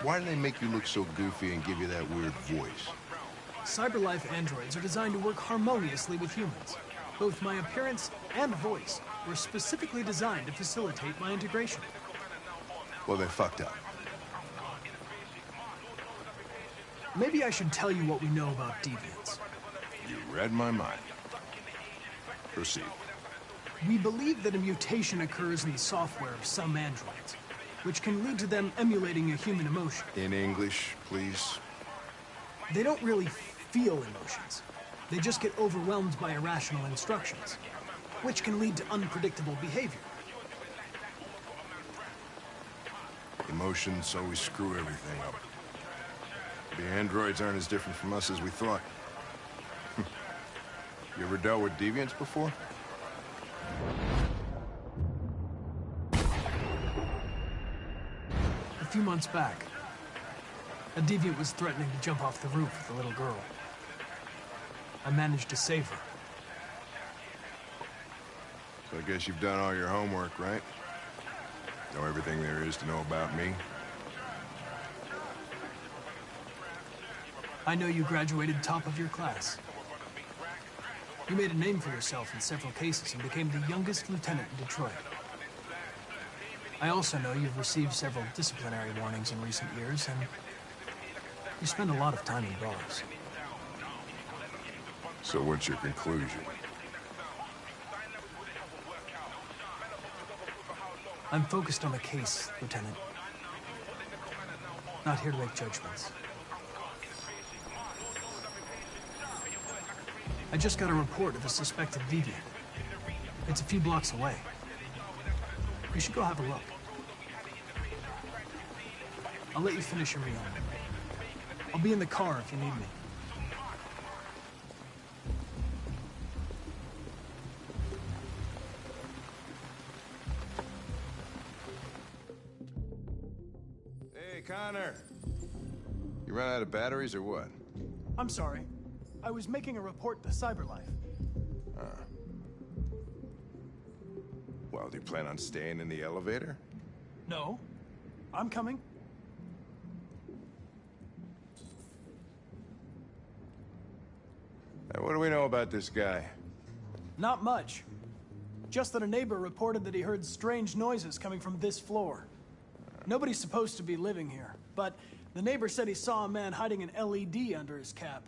Why do they make you look so goofy and give you that weird voice? CyberLife androids are designed to work harmoniously with humans. Both my appearance and voice were specifically designed to facilitate my integration. Well, they fucked up. Maybe I should tell you what we know about deviants. You read my mind. Proceed. We believe that a mutation occurs in the software of some androids, which can lead to them emulating a human emotion. In English, please. They don't really feel emotions. They just get overwhelmed by irrational instructions, which can lead to unpredictable behavior. Emotions always screw everything up. The androids aren't as different from us as we thought. You ever dealt with deviants before? A few months back, a deviant was threatening to jump off the roof with a little girl. I managed to save her. So I guess you've done all your homework, right? Know everything there is to know about me? I know you graduated top of your class. You made a name for yourself in several cases and became the youngest lieutenant in Detroit. I also know you've received several disciplinary warnings in recent years, and you spend a lot of time in bars. So what's your conclusion? I'm focused on the case, Lieutenant. Not here to make judgments. I just got a report of a suspected deviant. It's a few blocks away. You should go have a look. I'll let you finish your meal. I'll be in the car if you need me. Hey, Connor. You run out of batteries or what? I'm sorry. I was making a report to CyberLife. Well, do you plan on staying in the elevator? No. I'm coming. Hey, what do we know about this guy? Not much. Just that a neighbor reported that he heard strange noises coming from this floor. Nobody's supposed to be living here, but the neighbor said he saw a man hiding an LED under his cap.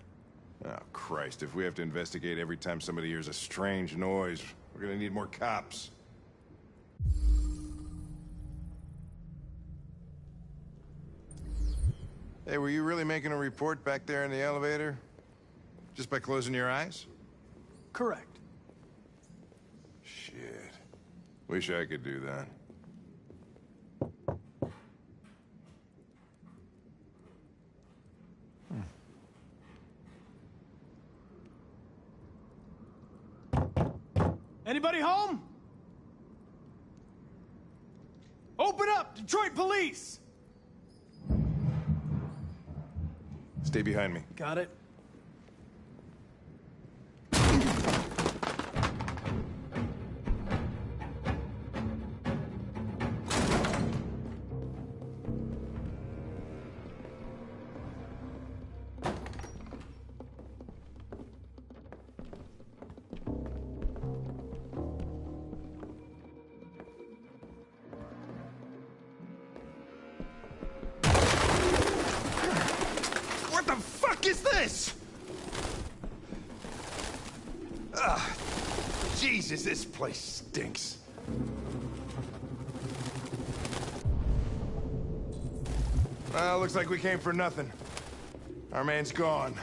Oh, Christ, if we have to investigate every time somebody hears a strange noise, we're gonna need more cops. Hey, were you really making a report back there in the elevator? Just by closing your eyes? Correct. Shit. Wish I could do that. Anybody home? Open up, Detroit Police! Stay behind me. Got it. What the fuck is this? Ugh. Jesus, this place stinks. Well, looks like we came for nothing. Our man's gone.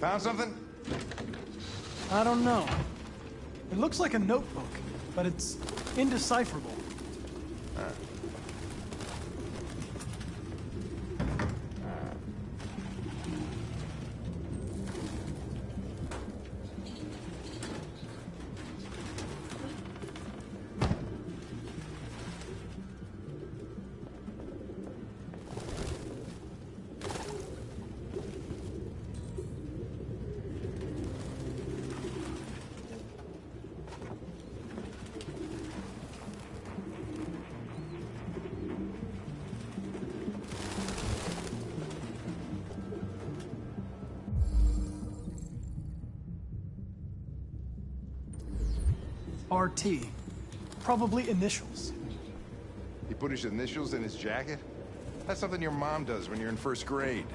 Found something? I don't know. It looks like a notebook, but it's indecipherable. RT. Probably initials. He put his initials in his jacket? That's something your mom does when you're in first grade.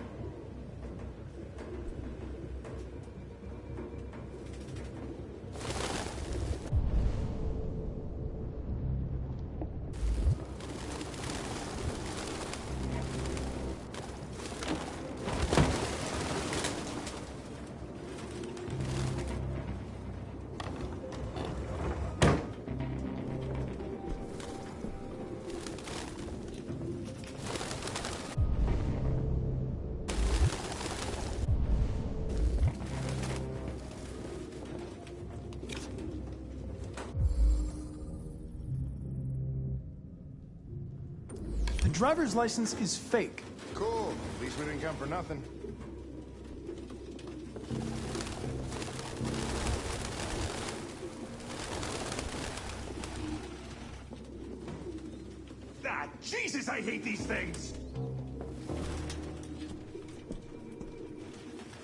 The driver's license is fake. Cool. At least we didn't come for nothing. Ah, Jesus, I hate these things!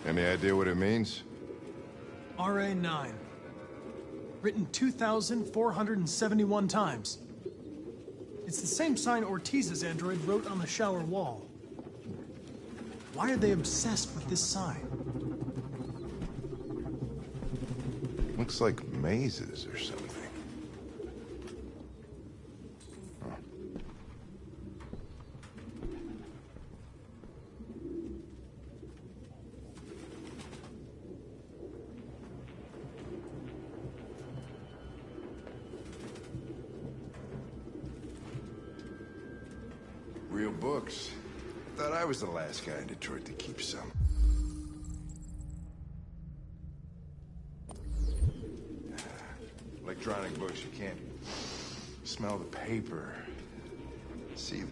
Any idea what it means? RA9. Written 2,471 times. It's the same sign Ortiz's android wrote on the shower wall. Why are they obsessed with this sign? Looks like mazes or something. Huh. Real books. Thought I was the last guy in Detroit to keep some. Electronic books, you can't smell the paper. See?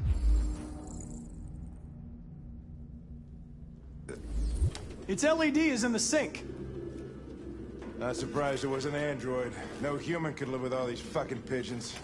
Its LED is in the sink. Not surprised it was an android. No human could live with all these fucking pigeons.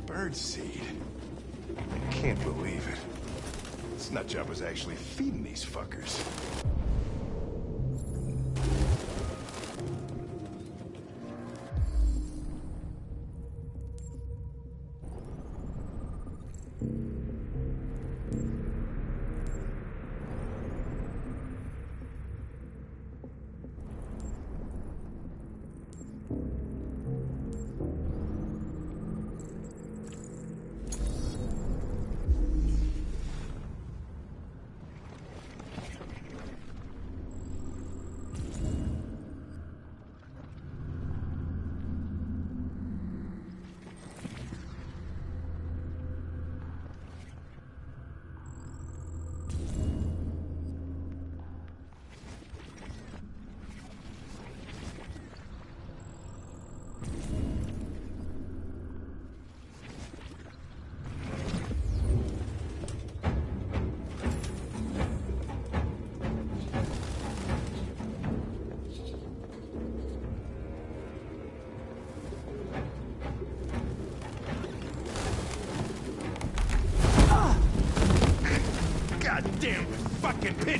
Birdseed. I can't believe it. This nutjob was actually feeding these fuckers.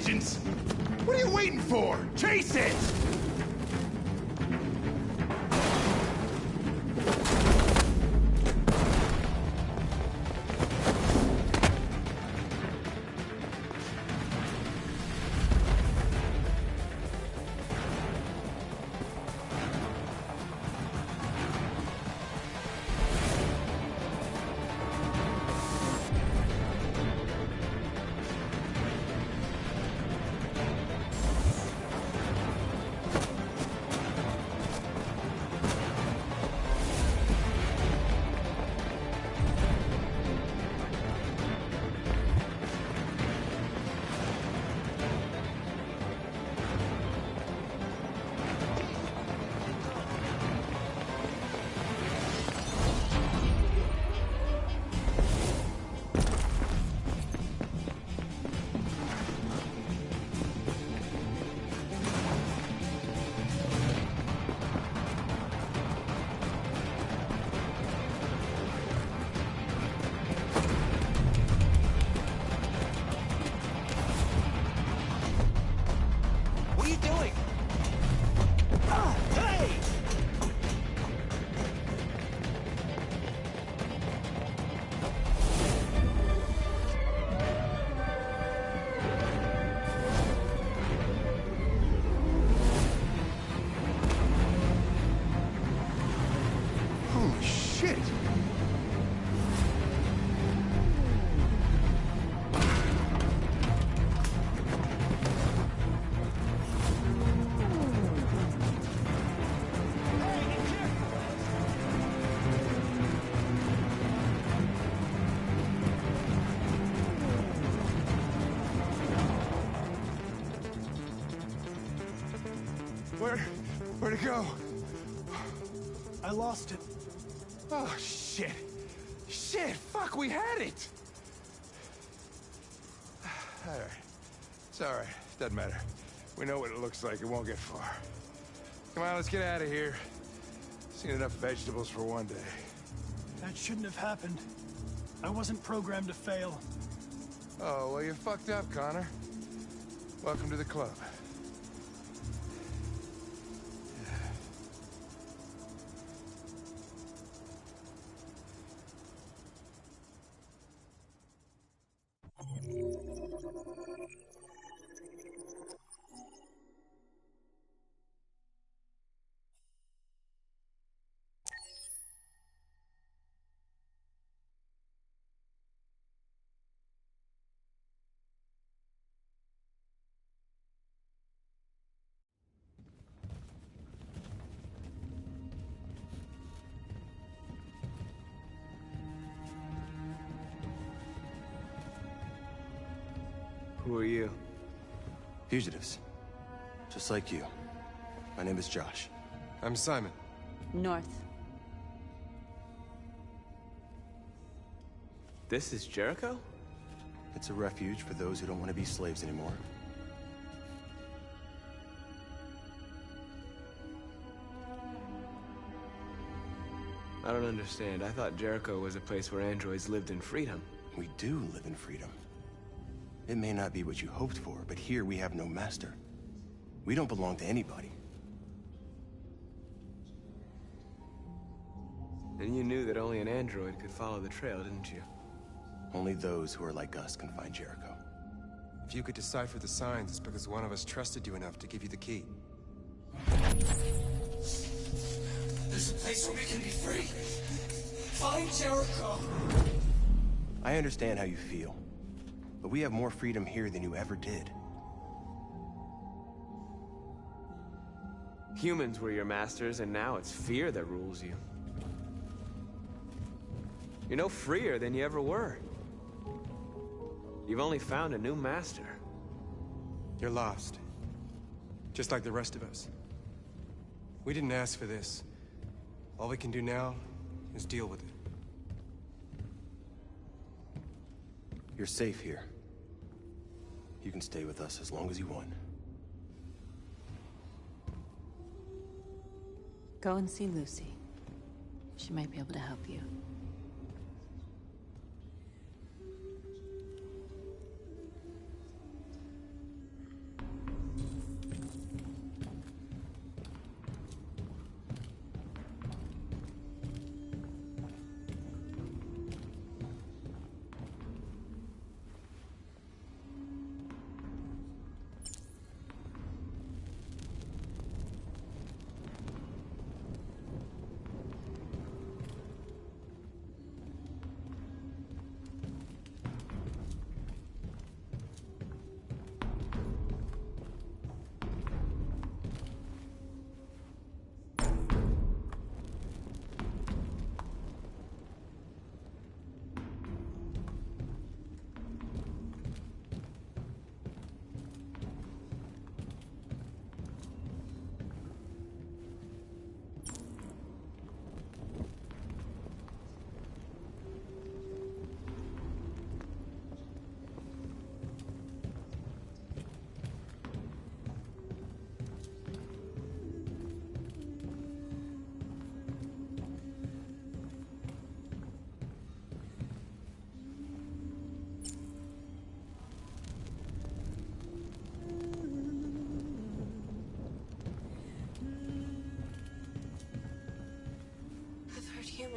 vengeance! What are you waiting for? Chase it! What are you doing? Hey! Holy shit! Where'd it go? I lost it. Oh, shit. Shit, fuck, we had it! All right. It's all right. Doesn't matter. We know what it looks like. It won't get far. Come on, let's get out of here. Seen enough vegetables for one day. That shouldn't have happened. I wasn't programmed to fail. Oh, well, you fucked up, Connor. Welcome to the club. Who are you? Fugitives. Just like you. My name is Josh. I'm Simon. North. This is Jericho? It's a refuge for those who don't want to be slaves anymore. I don't understand. I thought Jericho was a place where androids lived in freedom. We do live in freedom. It may not be what you hoped for, but here we have no master. We don't belong to anybody. And you knew that only an android could follow the trail, didn't you? Only those who are like us can find Jericho. If you could decipher the signs, it's because one of us trusted you enough to give you the key. There's a place where we can be free. Find Jericho. I understand how you feel, but we have more freedom here than you ever did. Humans were your masters, and now it's fear that rules you. You're no freer than you ever were. You've only found a new master. You're lost. Just like the rest of us. We didn't ask for this. All we can do now is deal with it. You're safe here. You can stay with us as long as you want. Go and see Lucy. She might be able to help you.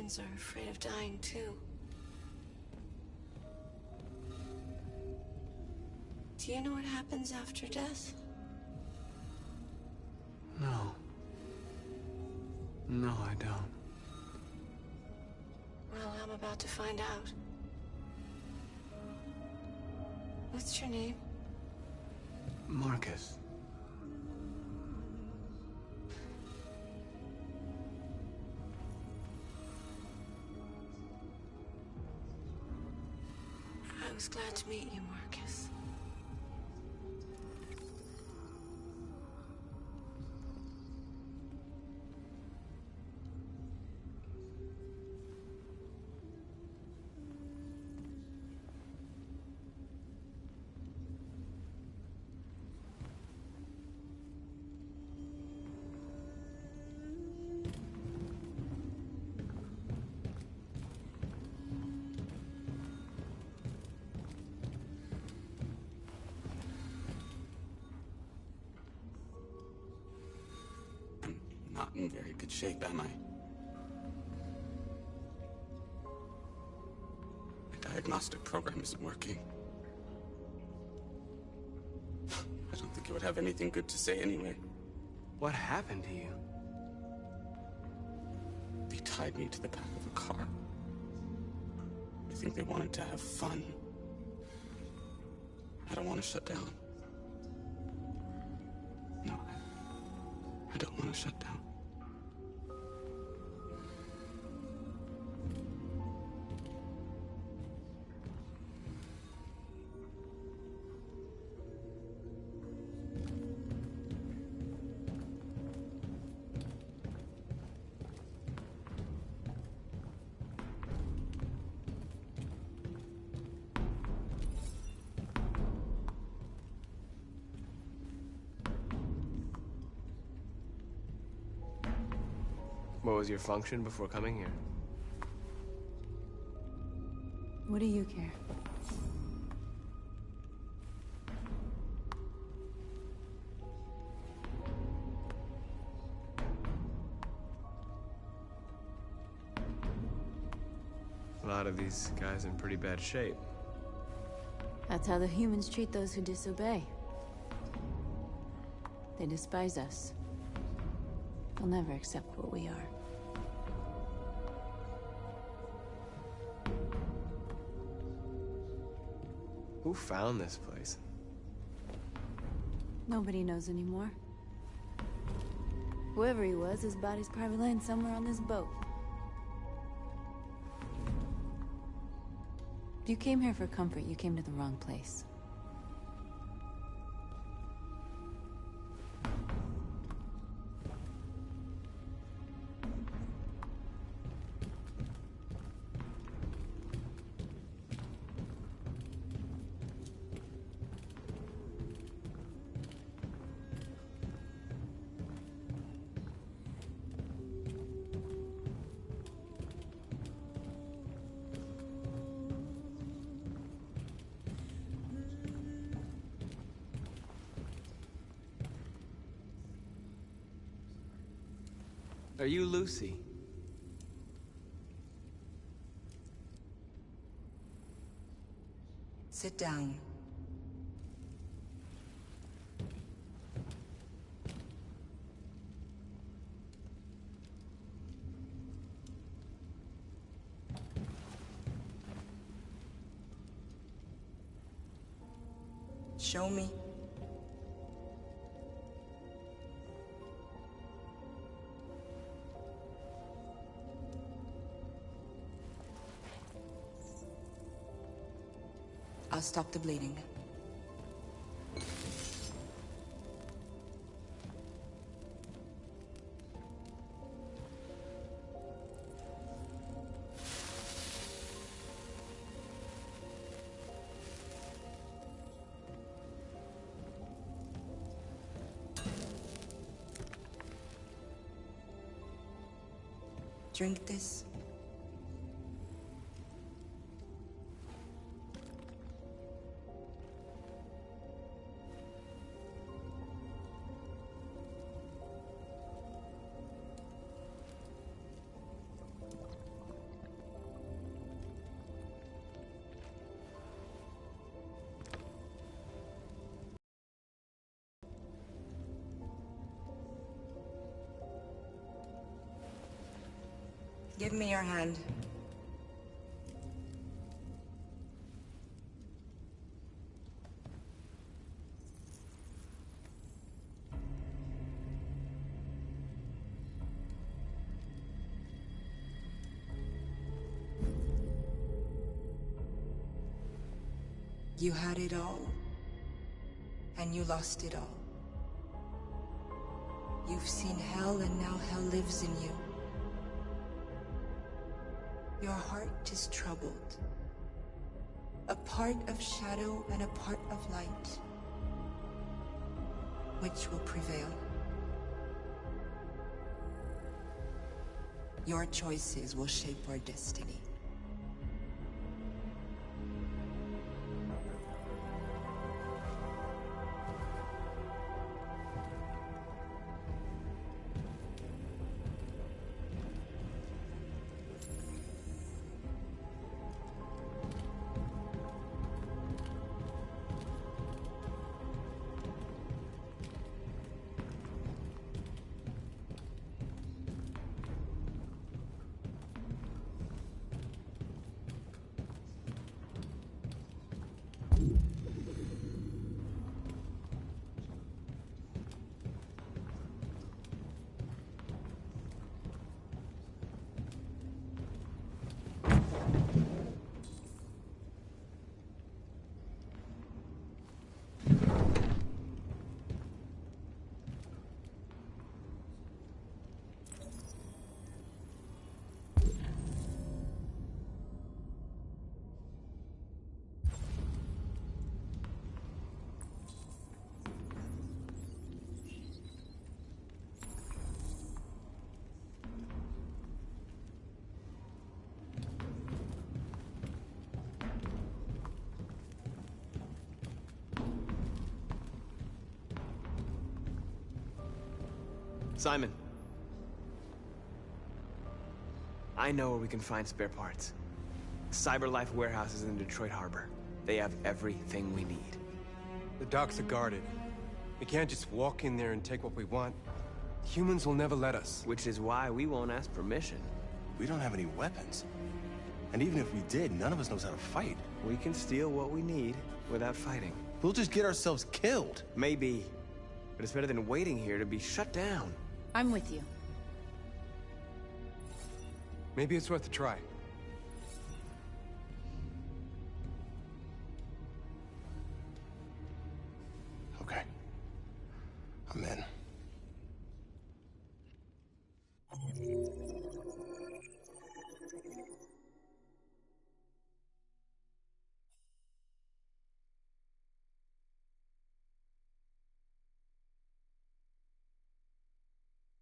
Humans are afraid of dying, too. Do you know what happens after death? No. No, I don't. Well, I'm about to find out. What's your name? Marcus. I was glad to meet you, Marcus. Not in very good shape, am I? My diagnostic program isn't working. I don't think it would have anything good to say anyway. What happened to you? They tied me to the back of a car. I think they wanted to have fun. I don't want to shut down. No, I don't want to shut down. What was your function before coming here? What do you care? A lot of these guys in pretty bad shape. That's how the humans treat those who disobey. They despise us. They'll never accept what we are. Who found this place? Nobody knows anymore. Whoever he was, his body's probably laying somewhere on this boat. If you came here for comfort, you came to the wrong place. Are you Lucy? Sit down. Show me. I'll stop the bleeding. Drink this. Give me your hand. You had it all, and you lost it all. You've seen hell, and now hell lives in you. Your heart is troubled. A part of shadow and a part of light. Which will prevail? Your choices will shape our destiny. Simon. I know where we can find spare parts. CyberLife warehouse is in Detroit Harbor. They have everything we need. The docks are guarded. We can't just walk in there and take what we want. Humans will never let us. Which is why we won't ask permission. We don't have any weapons. And even if we did, none of us knows how to fight. We can steal what we need without fighting. We'll just get ourselves killed. Maybe. But it's better than waiting here to be shut down. I'm with you. Maybe it's worth a try.